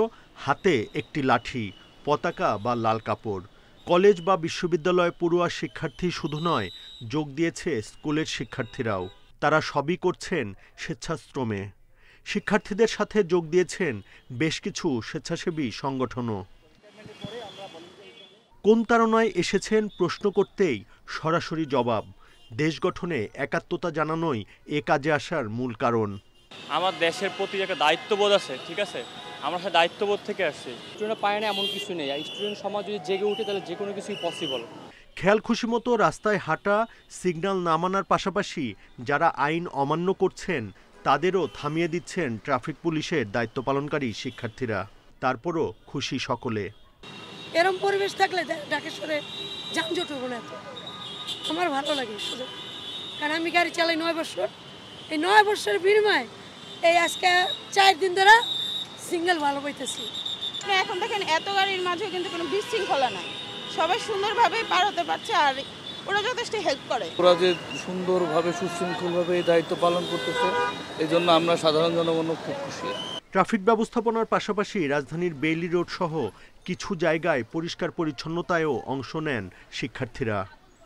হাতে একটি লাঠি, পতাকা বা লাল কাপড়। কলেজ বা বিশ্ববিদ্যালয় পড়ুয়া শিক্ষার্থী শুধু নয়, যোগ দিয়েছে স্কুলের শিক্ষার্থীরাও। তারা সবই করছেন স্বেচ্ছাশ্রমে। শিক্ষার্থীদের সাথে যোগ দিয়েছেন বেশ কিছু স্বেচ্ছাসেবী সংগঠনও। কোন তাড়নায় এসেছেন প্রশ্ন করতেই সরাসরি জবাব, দেশ গঠনে একাত্মতা জানানোই এ কাজে আসার মূল কারণ। আমার দেশের প্রতি একটা দায়িত্ববোধ আছে, ঠিক আছে, আমরা সেই দায়িত্ববোধ থেকে আসছি। স্টুডেন্টরা পায় না এমন কিছু নেই, স্টুডেন্ট সমাজ যদি জেগে উঠে তাহলে যে কোনো কিছুই পসিবল। খেয়াল খুশি মতো রাস্তায় হাঁটা, সিগন্যাল না মানার পাশাপাশি যারা আইন অমান্য করছেন তাদেরও থামিয়ে দিচ্ছেন ট্রাফিক পুলিশের দায়িত্ব পালনকারী শিক্ষার্থীরা। তারপরও খুশি সকলে। এরকম পরিবেশ থাকলে ঢাকেশ্বরে যানজট হবে না। আমার ভালো লাগে সুযোগ, কারণ আমি গাড়ি চালাই 9 বছর। এই 9 বছরের বিনিময়ে এই আজকে 4 দিন ধরে সিঙ্গেল ভালো পাইতেছি। এখন দেখেন এত গাড়ির মাঝে কিন্তু কোনো বিশৃঙ্খলা নাই, সবাই সুন্দরভাবে পার হতে পারছে আর ওরা যথেষ্ট হেল্প করে। ওরা যে সুন্দরভাবে সুশৃঙ্খলভাবে এই দায়িত্ব পালন করতেছে, এই জন্য আমরা সাধারণ জনগণ খুব খুশি। ট্রাফিক ব্যবস্থাপনার পাশাপাশি রাজধানীর বেইলি রোড সহ কিছু জায়গায় পরিষ্কার পরিচ্ছন্নতায়ও অংশ নেন শিক্ষার্থীরা।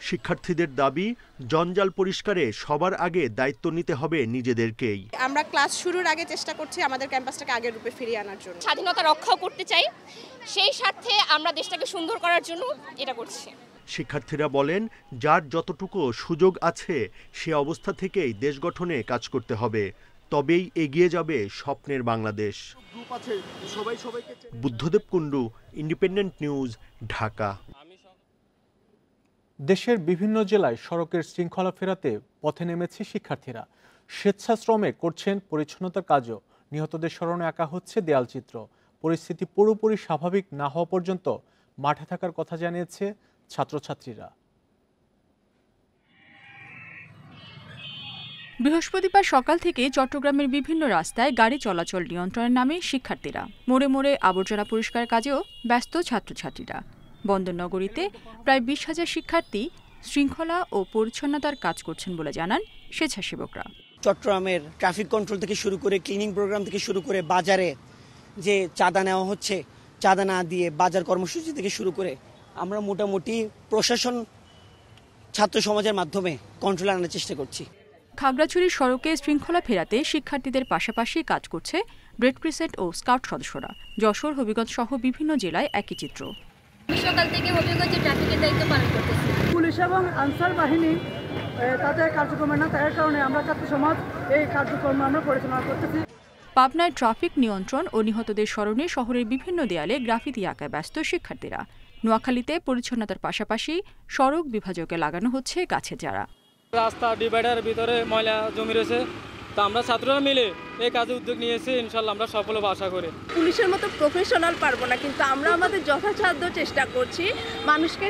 শিক্ষার্থীদের দাবি, জঞ্জাল পরিষ্কারে সবার আগে দায়িত্ব নিতে হবে নিজেদেরকেই। আমরা ক্লাস শুরুর আগে চেষ্টা করছি আমাদের ক্যাম্পাসটাকে আগের রূপে ফিরিয়ে আনার জন্য। স্বাধীনতা রক্ষা করতে চাই, সেই স্বার্থে আমরা দেশটাকে সুন্দর করার জন্য এটা করছি। শিক্ষার্থীরা বলেন, যার যতটুকু সুযোগ আছে সে অবস্থা থেকেই দেশ গঠনে কাজ করতে হবে, তবেই এগিয়ে যাবে স্বপ্নের বাংলাদেশ। Buddhadeb Kundu, Independent News, Dhaka. দেশের বিভিন্ন জেলায় সড়কের শৃঙ্খলা ফেরাতে পথে নেমেছে শিক্ষার্থীরা। স্বেচ্ছাশ্রমে করছেন পরিচ্ছন্নতার কাজও। নিহতদের স্মরণে আঁকা হচ্ছে দেয়ালচিত্র। পরিস্থিতি পুরোপুরি স্বাভাবিক না হওয়া পর্যন্ত মাঠে থাকার কথা জানিয়েছে ছাত্রছাত্রীরা। বৃহস্পতিবার সকাল থেকে চট্টগ্রামের বিভিন্ন রাস্তায় গাড়ি চলাচল নিয়ন্ত্রণের নামে শিক্ষার্থীরা মোড়ে মোড়ে আবর্জনা পরিষ্কার কাজেও ব্যস্ত ছাত্রছাত্রীরা। বন্দরনগরীতে প্রায় 20,000 শিক্ষার্থী শৃঙ্খলা ও পরিচ্ছন্নতার কাজ করছেন বলে জানান স্বেচ্ছাসেবকরা। চট্টগ্রামের ট্রাফিক কন্ট্রোল থেকে শুরু করে ক্লিনিং প্রোগ্রাম থেকে শুরু করে বাজারে যে চাঁদা নেওয়া হচ্ছে, চাঁদা না দিয়ে বাজার কর্মসূচি থেকে শুরু করে আমরা মোটামুটি প্রশাসন ছাত্র সমাজের মাধ্যমে কন্ট্রোল আনার চেষ্টা করছি। খাগড়াছড়ির সড়কে শৃঙ্খলা ফেরাতে শিক্ষার্থীদের পাশাপাশি কাজ করছে রেড ক্রিসেন্ট ও স্কাউট সদস্যরা। যশোর, হবিগঞ্জ সহ বিভিন্ন জেলায় একই চিত্র। সকাল থেকে হবিগঞ্জে ট্রাফিকের দায়িত্ব পালন করতেছি। পুলিশ এবং আনসার বাহিনী তাদের কার্যক্রমে না থাকার কারণে আমরা ছাত্র সমাজ এই কার্যক্রম আমরা পরিচালনা করতেছি। পাবনায় ট্রাফিক নিয়ন্ত্রণ ও নিহতদের স্মরণে শহরের বিভিন্ন দেয়ালে গ্রাফিতি আঁকায় ব্যস্ত শিক্ষার্থীরা। নোয়াখালীতে পরিচ্ছন্নতার পাশাপাশি সড়ক বিভাজকে লাগানো হচ্ছে গাছের চারা। রাস্তা ডিভাইডারের ভিতরে ময়লা জমি রয়েছে, তা আমরা ছাত্ররা মিলে এই কাজে উদ্যোগ নিয়েছি, ইনশাল্লাহ আমরা সফল হব আশা করি। পুলিশের মতো প্রফেশনাল পারবো না, কিন্তু আমরা আমাদের যথাসাধ্য চেষ্টা করছি মানুষকে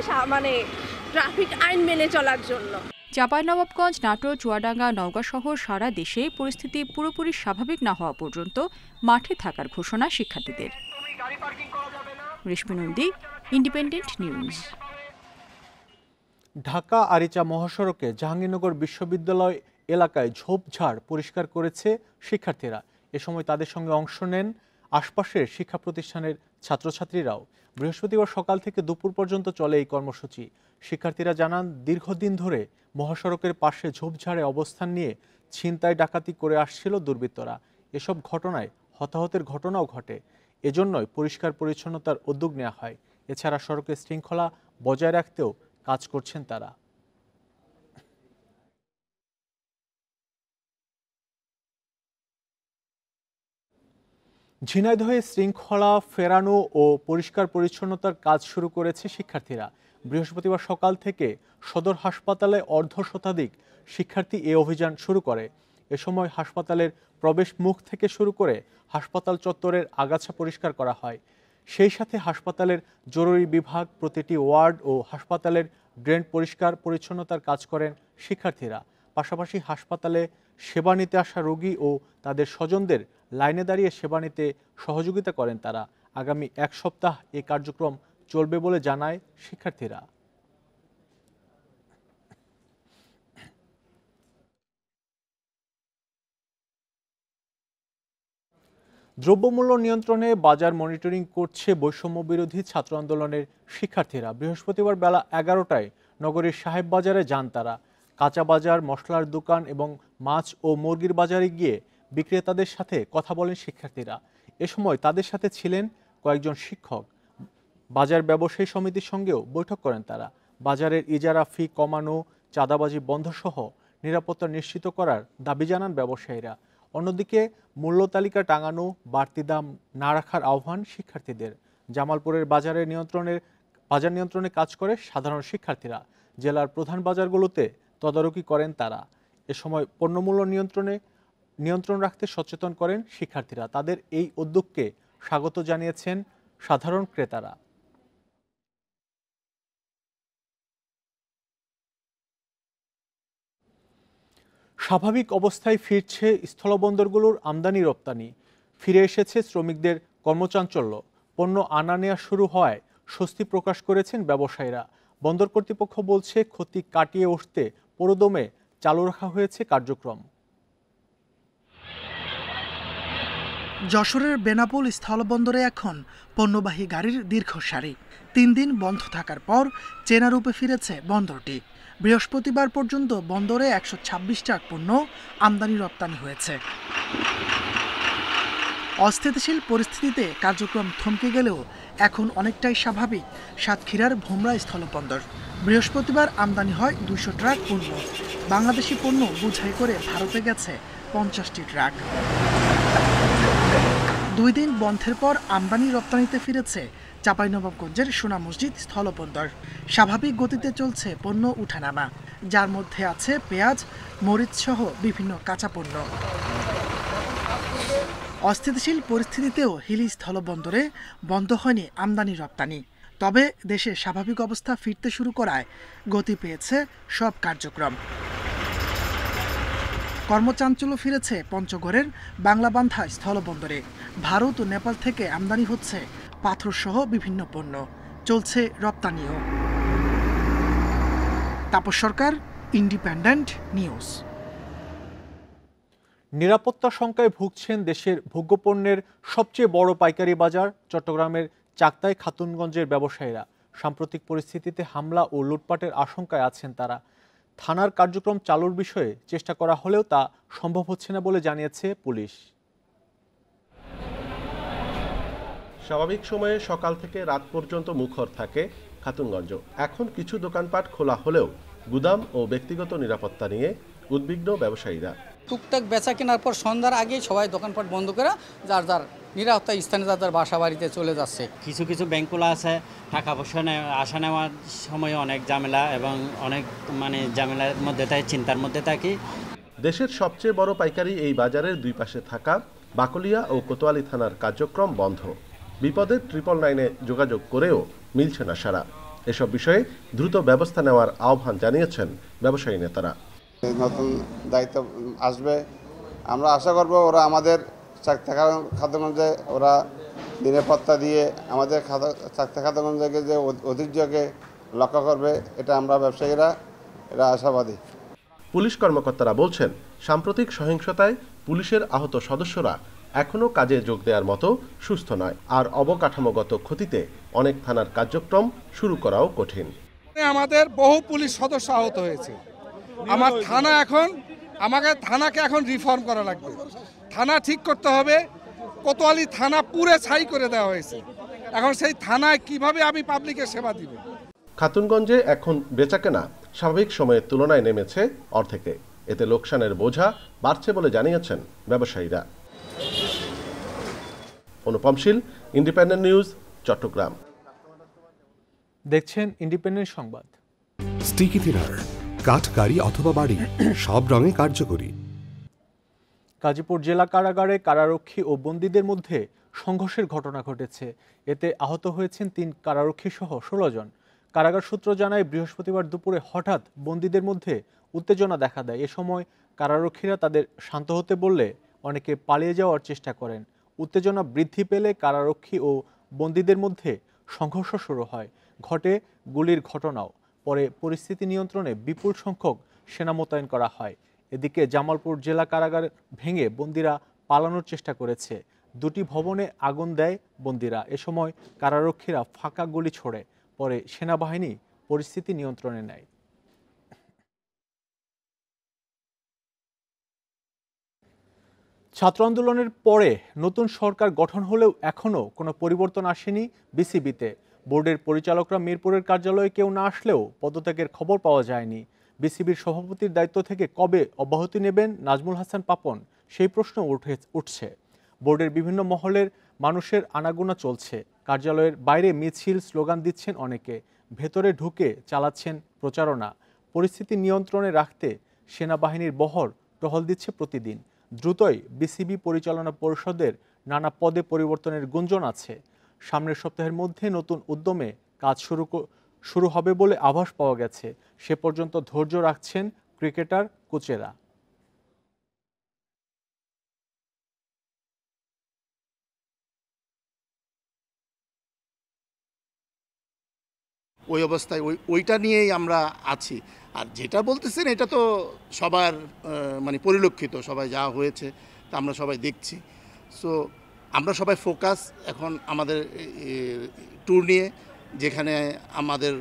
ট্রাফিক আইন মেনে চলার জন্য। চাঁপাইনবাবগঞ্জ, নাটোর, চুয়াডাঙ্গা, নওগাঁ সহ সারা দেশে পরিস্থিতি পুরোপুরি স্বাভাবিক না হওয়া পর্যন্ত মাঠে থাকার ঘোষণা শিক্ষার্থীদের। রেশমি নন্দী, ইন্ডিপেন্ডেন্ট নিউজ। ঢাকা আরিচা মহাসড়কে জাহাঙ্গীরনগর বিশ্ববিদ্যালয় এলাকায় ঝোপঝাড় পরিষ্কার করেছে শিক্ষার্থীরা। এ সময় তাদের সঙ্গে অংশ নেন আশপাশের শিক্ষা প্রতিষ্ঠানের ছাত্রছাত্রীরাও। বৃহস্পতিবার সকাল থেকে দুপুর পর্যন্ত চলে এই কর্মসূচি। শিক্ষার্থীরা জানান, দীর্ঘদিন ধরে মহাসড়কের পাশে ঝোপঝাড়ে অবস্থান নিয়ে ছিনতাই ডাকাতি করে আসছিল দুর্বৃত্তরা। এসব ঘটনায় হতাহতের ঘটনাও ঘটে। এজন্যই পরিষ্কার পরিচ্ছন্নতার উদ্যোগ নেওয়া হয়। এছাড়া সড়কের শৃঙ্খলা বজায় রাখতেও কাজ করছেন তারা। ঝিনাইদহে শৃঙ্খলা ফেরানো ও পরিষ্কার পরিচ্ছন্নতার কাজ শুরু করেছে শিক্ষার্থীরা। বৃহস্পতিবার সকাল থেকে সদর হাসপাতালে অর্ধ শতাধিক শিক্ষার্থী এ অভিযান শুরু করে। এ সময় হাসপাতালের প্রবেশ মুখ থেকে শুরু করে হাসপাতাল চত্বরের আগাছা পরিষ্কার করা হয়। সেই সাথে হাসপাতালের জরুরি বিভাগ, প্রতিটি ওয়ার্ড ও হাসপাতালের ড্রেন পরিষ্কার পরিচ্ছন্নতার কাজ করেন শিক্ষার্থীরা। পাশাপাশি হাসপাতালে সেবা নিতে আসা রোগী ও তাদের স্বজনদের লাইনে দাঁড়িয়ে সেবা নিতে সহযোগিতা করেন তারা। আগামী এক সপ্তাহ এই কার্যক্রম চলবে বলে জানায় শিক্ষার্থীরা। দ্রব্যমূল্য নিয়ন্ত্রণে বাজার মনিটরিং করছে বৈষম্য বিরোধী ছাত্র আন্দোলনের শিক্ষার্থীরা। বৃহস্পতিবার বেলা 11টায় নগরীর সাহেব বাজারে যান তারা। কাঁচা বাজার, মশলার দোকান এবং মাছ ও মুরগির বাজারে গিয়ে বিক্রেতাদের সাথে কথা বলেন শিক্ষার্থীরা। এ সময় তাদের সাথে ছিলেন কয়েকজন শিক্ষক। বাজার ব্যবসায়ী সমিতির সঙ্গেও বৈঠক করেন তারা। বাজারের ইজারা ফি কমানো, চাঁদাবাজি বন্ধ সহ নিরাপত্তা নিশ্চিত করার দাবি জানান ব্যবসায়ীরা। অন্যদিকে মূল্য তালিকা টাঙানো, বাড়তি দাম না রাখার আহ্বান শিক্ষার্থীদের। জামালপুরের বাজার নিয়ন্ত্রণে কাজ করে সাধারণ শিক্ষার্থীরা। জেলার প্রধান বাজারগুলোতে তদারকি করেন তারা। এ সময় পণ্যমূল্য নিয়ন্ত্রণ রাখতে সচেতন করেন শিক্ষার্থীরা। তাদের এই উদ্যোগকে স্বাগত জানিয়েছেন সাধারণ ক্রেতারা। স্বাভাবিক অবস্থায় ফিরছে স্থলবন্দরগুলোর আমদানি রপ্তানি। ফিরে এসেছে শ্রমিকদের কর্মচাঞ্চল্য। পণ্য আনা নেওয়া শুরু হওয়ায় স্বস্তি প্রকাশ করেছেন ব্যবসায়ীরা। বন্দর কর্তৃপক্ষ বলছে, ক্ষতি কাটিয়ে উঠতে পুরোদমে চালু রাখা হয়েছে কার্যক্রম। যশোরের বেনাপোল স্থলবন্দরে এখন পণ্যবাহী গাড়ির দীর্ঘ সারি। 3 দিন বন্ধ থাকার পর চেনা রূপে ফিরেছে বন্দরটি। বৃহস্পতিবার পর্যন্ত বন্দরে 126 ট্রাক পণ্য আমদানি রপ্তানি হয়েছে। অস্থিতিশীল পরিস্থিতিতে কার্যক্রম থমকে গেলেও এখন অনেকটাই স্বাভাবিক সাতক্ষীরার ভোমরা স্থলবন্দর। বৃহস্পতিবার আমদানি হয় 200 ট্রাক পণ্য। বাংলাদেশি পণ্য বোঝাই করে ভারতে গেছে 50টি ট্রাক। 2 দিন বন্ধের পর আমদানি রপ্তানিতে ফিরেছে চাঁপাইনবাবগঞ্জের সোনা মসজিদ স্থলবন্দর। স্বাভাবিক গতিতে চলছে পণ্য উঠানামা, যার মধ্যে আছে পেঁয়াজ, মরিচ সহ বিভিন্ন কাঁচা পণ্য। অস্থিতিশীল পরিস্থিতিতেও হিলি স্থলবন্দরে বন্ধ হয়নি আমদানি রপ্তানি। তবে দেশে স্বাভাবিক অবস্থা ফিরতে শুরু করায় গতি পেয়েছে সব কার্যক্রম। কর্মচাঞ্চল্য ফিরেছে পঞ্চগড়ের বাংলাবান্ধা স্থলবন্দরে। ভারত ও নেপাল থেকে আমদানি হচ্ছে পাথরসহ বিভিন্ন পণ্য। চলছে রপ্তানিও। তাপস সরকার, ইন্ডিপেন্ডেন্ট নিউজ। নিরাপত্তা শঙ্কায় ভুগছেন দেশের ভোগ্যপণ্যের সবচেয়ে বড় পাইকারি বাজার চট্টগ্রামের চাকতাই খাতুনগঞ্জের ব্যবসায়ীরা। সাম্প্রতিক পরিস্থিতিতে হামলা ও লুটপাটের আশঙ্কায় আছেন তারা। থানার কার্যক্রম চালুর বিষয়ে চেষ্টা করা হলেও তা সম্ভব হচ্ছে না বলে জানিয়েছে পুলিশ। স্বাভাবিক সময়ে সকাল থেকে রাত পর্যন্ত মুখর থাকে খাতুনগঞ্জ। এখন কিছু দোকানপাট খোলা হলেও গুদাম ও ব্যক্তিগত নিরাপত্তা নিয়ে উদ্বিগ্ন ব্যবসায়ীরা। টুকটাক বেচা কেনার পর সন্ধ্যার আগেই সবাই দোকানপাট বন্ধ করে যার যার নিরাপত্তা স্থানে যার বাসা বাড়িতে চলে যাচ্ছে। কিছু কিছু ব্যাংকগুলো আছে টাকা পয়সা আসা নেওয়ার সময় অনেক ঝামেলা এবং অনেক ঝামেলার মধ্যে থাকে, চিন্তার মধ্যে থাকি। দেশের সবচেয়ে বড় পাইকারি এই বাজারের দুই পাশে থাকা বাকলিয়া ও কোতোয়ালি থানার কার্যক্রম বন্ধ। বিপদে 999-এ যোগাযোগ করেও মিলছে না সাড়া। এসব বিষয়ে দ্রুত ব্যবস্থা নেওয়ার আহ্বান জানিয়েছেন ব্যবসায়ী নেতারা। নতুন দায়িত্ব আসবে, আমরা আশা করব ওরা আমাদের খাদ্যগঞ্জে ওরা নিরাপত্তা দিয়ে আমাদের খাদ্যগঞ্জকে যে ঐতিহ্যকে লক্ষ্য করবে, এটা আমরা ব্যবসায়ীরা এরা আশাবাদী। পুলিশ কর্মকর্তারা বলছেন, সাম্প্রতিক সহিংসতায় পুলিশের আহত সদস্যরা এখনও কাজে যোগ দেওয়ার মতো সুস্থ নয়, আর অবকাঠামোগত ক্ষতিতে অনেক থানার কার্যক্রম শুরু করাও কঠিন। আমাদের বহু পুলিশ সদস্য আহত হয়েছে। আমাকে থানাকে এখন রিফর্ম করা লাগবে। থানা ঠিক করতে হবে। কোতোয়ালি থানা পুরো ছাই করে দেওয়া হয়েছে। এখন সেই থানায় কিভাবে আমি পাবলিকের সেবা দিব? খাতুনগঞ্জে এখন বেচাকেনা স্বাভাবিক সময়ের তুলনায় নেমেছে অর্ধেকে। এতে লোকসানের বোঝা বাড়ছে বলে জানিয়েছেন ব্যবসায়ীরা। অনুপম শীল, ইন্ডিপেন্ডেন্ট নিউজ, চট্টগ্রাম। দেখছেন ইন্ডিপেন্ডেন্ট সংবাদ। স্টিকি থিনার, কাঠ, গাড়ি অথবা বাড়ি, সব রঙে কার্যকরী। গাজীপুর জেলা কারাগারে কারারক্ষী ও বন্দীদের মধ্যে সংঘর্ষের ঘটনা ঘটেছে। এতে আহত হয়েছেন 3 কারারক্ষী সহ 16 জন। কারাগার সূত্র জানায়, বৃহস্পতিবার দুপুরে হঠাৎ বন্দীদের মধ্যে উত্তেজনা দেখা দেয়। এ সময় কারারক্ষীরা তাদের শান্ত হতে বললে অনেকে পালিয়ে যাওয়ার চেষ্টা করেন। উত্তেজনা বৃদ্ধি পেলে কারারক্ষী ও বন্দীদের মধ্যে সংঘর্ষ শুরু হয়। ঘটে গুলির ঘটনাও। পরে পরিস্থিতি নিয়ন্ত্রণে বিপুল সংখ্যক সেনা মোতায়েন করা হয়। এদিকে জামালপুর জেলা কারাগার ভেঙে বন্দীরা পালানোর চেষ্টা করেছে। 2টি ভবনে আগুন দেয় বন্দীরা। এ সময় কারারক্ষীরা ফাঁকা গুলি ছোড়ে। পরে সেনাবাহিনী পরিস্থিতি নিয়ন্ত্রণে নেয়। ছাত্র আন্দোলনের পরে নতুন সরকার গঠন হলেও এখনও কোনো পরিবর্তন আসেনি বিসিবিতে। বোর্ডের পরিচালকরা মিরপুরের কার্যালয়ে কেউ না আসলেও পদত্যাগের খবর পাওয়া যায়নি। বিসিবির সভাপতির দায়িত্ব থেকে কবে অব্যাহতি নেবেন নাজমুল হাসান পাপন, সেই প্রশ্ন উঠছে। বোর্ডের বিভিন্ন মহলের মানুষের আনাগোনা চলছে। কার্যালয়ের বাইরে মিছিল, স্লোগান দিচ্ছেন অনেকে। ভেতরে ঢুকে চালাচ্ছেন প্রচারণা। পরিস্থিতি নিয়ন্ত্রণে রাখতে সেনাবাহিনীর বহর টহল দিচ্ছে প্রতিদিন। দ্রুতই বিসিবি পরিচালনা পরিষদের নানা পদে পরিবর্তনের গুঞ্জন আছে। সামনের সপ্তাহের মধ্যে নতুন উদ্যমে কাজ শুরু হবে বলে আভাস পাওয়া গেছে। সে পর্যন্ত ধৈর্য রাখছেন ক্রিকেটার, কোচেরা। ওই অবস্থায় ওইটা নিয়েই আমরা আছি। আর যেটা বলতেছেন এটা তো সবার পরিলক্ষিত, সবাই যা হয়েছে তা আমরা সবাই দেখছি। সো আমরা সবাই ফোকাস এখন আমাদের ট্যুর নিয়ে, যেখানে আমাদের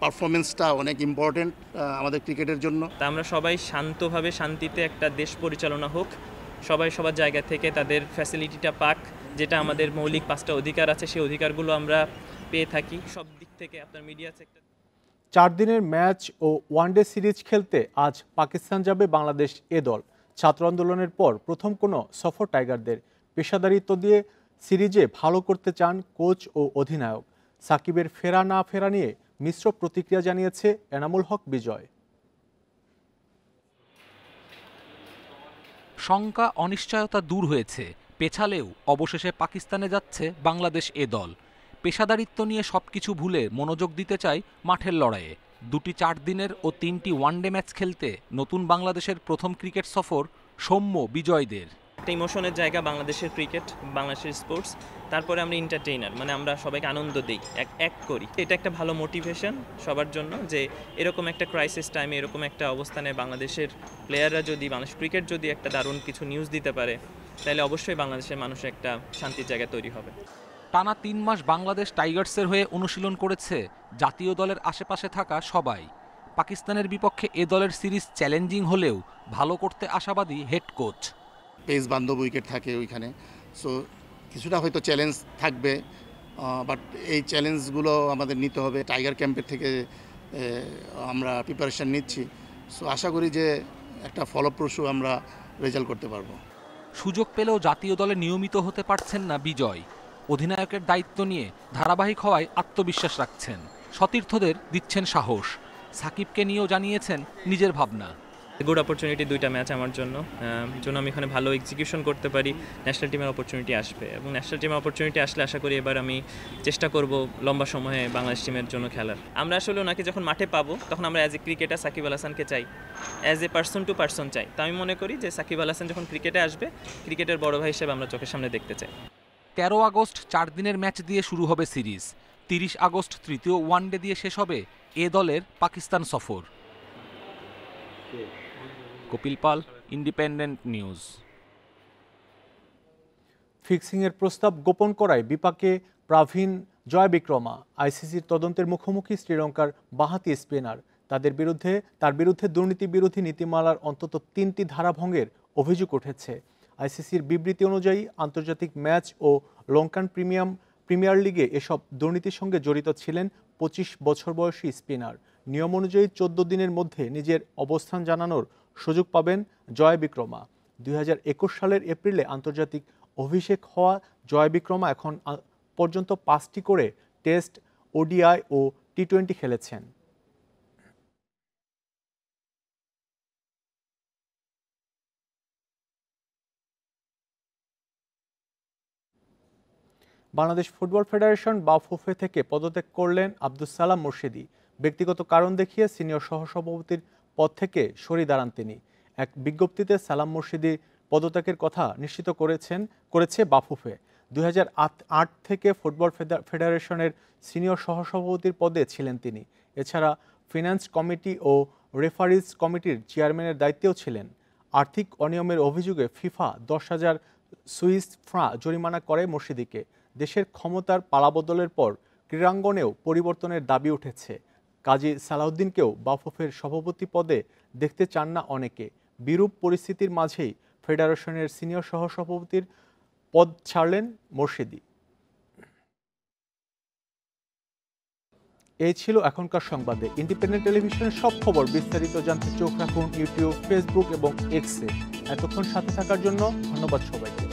পারফরমেন্সটা অনেক ইম্পর্টেন্ট আমাদের ক্রিকেটের জন্য। তা আমরা সবাই শান্তভাবে শান্তিতে একটা দেশ পরিচালনা হোক, সবাই সবার জায়গা থেকে তাদের ফ্যাসিলিটিটা পাক, যেটা আমাদের মৌলিক 5টা অধিকার আছে সেই অধিকারগুলো আমরা পেয়ে থাকি সব দিক থেকে। আপনার মিডিয়া সেক্টর 4 দিনের ম্যাচ ও ওয়ানডে সিরিজ খেলতে আজ পাকিস্তান যাবে বাংলাদেশ এ দল। ছাত্র আন্দোলনের পর প্রথম কোনো সফর টাইগারদের। পেশাদারিত্ব দিয়ে সিরিজে ভালো করতে চান কোচ ও অধিনায়ক। সাকিবের ফেরা না ফেরা নিয়ে মিশ্র প্রতিক্রিয়া জানিয়েছে এনামুল হক বিজয়। শঙ্কা, অনিশ্চয়তা দূর হয়েছে। পেছালেও অবশেষে পাকিস্তানে যাচ্ছে বাংলাদেশ এ দল। পেশাদারিত্ব নিয়ে সবকিছু ভুলে মনোযোগ দিতে চায় মাঠের লড়াইয়ে। 2টি 4 দিনের ও 3টি ওয়ানডে ম্যাচ খেলতে নতুন বাংলাদেশের প্রথম ক্রিকেট সফর সৌম্য বিজয়দের। একটা ইমোশনের জায়গা বাংলাদেশের ক্রিকেট, বাংলাদেশের স্পোর্টস। তারপরে আমরা এন্টারটেইনার, আমরা সবাইকে আনন্দ দিই, এক করি। এটা একটা ভালো মোটিভেশন সবার জন্য যে এরকম একটা ক্রাইসিস টাইমে, এরকম একটা অবস্থানে বাংলাদেশের প্লেয়াররা যদি, বাংলাদেশ ক্রিকেট যদি একটা দারুণ কিছু নিউজ দিতে পারে, তাহলে অবশ্যই বাংলাদেশের মানুষের একটা শান্তির জায়গা তৈরি হবে। টানা 3 মাস বাংলাদেশ টাইগার্সের হয়ে অনুশীলন করেছে জাতীয় দলের আশেপাশে থাকা সবাই। পাকিস্তানের বিপক্ষে এ দলের সিরিজ চ্যালেঞ্জিং হলেও ভালো করতে আশাবাদী হেড কোচ। পেস বান্ধব উইকেট থাকে ওইখানে, সো কিছুটা হয়তো চ্যালেঞ্জ থাকবে, বাট এই চ্যালেঞ্জগুলো আমাদের নিতে হবে। টাইগার ক্যাম্পের থেকে আমরা প্রিপারেশান নিচ্ছি। সো আশা করি যে একটা ফলপ্রসূ আমরা রেজাল্ট করতে পারবো। সুযোগ পেলেও জাতীয় দলে নিয়মিত হতে পারছেন না বিজয়। অধিনায়কের দায়িত্ব নিয়ে ধারাবাহিক হওয়ায় আত্মবিশ্বাস রাখছেন, সতীর্থদের দিচ্ছেন সাহস। সাকিবকে নিয়েও জানিয়েছেন নিজের ভাবনা। গুড অপরচুনিটি 2টা ম্যাচ আমার জন্য আমি এখানে ভালো এক্সিকিউশন করতে পারি, ন্যাশনাল টিমের অপরচুনিটি আসবে এবং ন্যাশনাল টিমের অপরচুনিটি আসলে আশা করি এবার আমি চেষ্টা করব লম্বা সময়ে বাংলাদেশ টিমের জন্য খেলার। আমরা আসলে ওনাকে যখন মাঠে পাবো তখন আমরা as a cricketer Shakib Al হাসানকে চাই, as a person to person চাই। তো আমি মনে করি যে সাকিব আল হাসান যখন ক্রিকেটে আসবে, ক্রিকেটের বড় ভাই হিসেবে আমরা চোখের সামনে দেখতে চাই। 13 আগস্ট 4 দিনের ম্যাচ দিয়ে শুরু হবে সিরিজ। 30 আগস্ট তৃতীয় ওয়ানডে দিয়ে শেষ হবে এ দলের পাকিস্তান সফর। কপিল পাল, ইন্ডিপেন্ডেন্ট নিউজ। ফিক্সিংয়ের প্রস্তাব গোপন করায় বিপাকে প্রবীণ জয়বিক্রমা। আইসিসির তদন্তের মুখোমুখি শ্রীলঙ্কার বাঁহাতি স্পিনার। তার বিরুদ্ধে দুর্নীতি বিরোধী নীতিমালার অন্তত 3টি ধারা ভঙ্গের অভিযোগ উঠেছে। আইসিসির বিবৃতি অনুযায়ী আন্তর্জাতিক ম্যাচ ও লঙ্কান প্রিমিয়ার লিগে এসব দুর্নীতির সঙ্গে জড়িত ছিলেন 25 বছর বয়সী স্পিনার। নিয়ম অনুযায়ী 14 দিনের মধ্যে নিজের অবস্থান জানানোর সুযোগ পাবেন জয়বিক্রমা। 2021 সালের এপ্রিলে আন্তর্জাতিক অভিষেক হওয়া জয়বিক্রমা এখন পর্যন্ত 5টি করে টেস্ট, ওডিআই ও টি20 খেলেছেন। বাংলাদেশ ফুটবল ফেডারেশন বাফুফে থেকে পদত্যাগ করলেন আব্দুস সালাম মুর্শিদি। ব্যক্তিগত কারণ দেখিয়ে সিনিয়র সহসভাপতির পদ থেকে সরে দাঁড়ান তিনি। এক বিজ্ঞপ্তিতে সালাম মুর্শিদি পদত্যাগের কথা নিশ্চিত করেছে বাফুফে। 2008 থেকে ফুটবল ফেডারেশনের সিনিয়র সহসভাপতির পদে ছিলেন তিনি। এছাড়া ফিনান্স কমিটি ও রেফারিজ কমিটির চেয়ারম্যানের দায়িত্বেও ছিলেন। আর্থিক অনিয়মের অভিযোগে ফিফা 10,000 সুইস ফ্রাঁ জরিমানা করে মুর্শিদিকে। দেশের ক্ষমতার পালাবদলের পর ক্রীড়াঙ্গনেও পরিবর্তনের দাবি উঠেছে। কাজী সালাউদ্দিনকেও বাফুফের সভাপতি পদে দেখতে চান না অনেকে। বিরূপ পরিস্থিতির মাঝেই ফেডারেশনের সিনিয়র সহসভাপতির পদ ছাড়লেন মুর্শিদি। এই ছিল এখনকার সংবাদে। ইন্ডিপেন্ডেন্ট টেলিভিশনের সব খবর বিস্তারিত জানতে চোখ রাখুন ইউটিউব, ফেসবুক এবং এক্সে। এতক্ষণ সাথে থাকার জন্য ধন্যবাদ সবাইকে।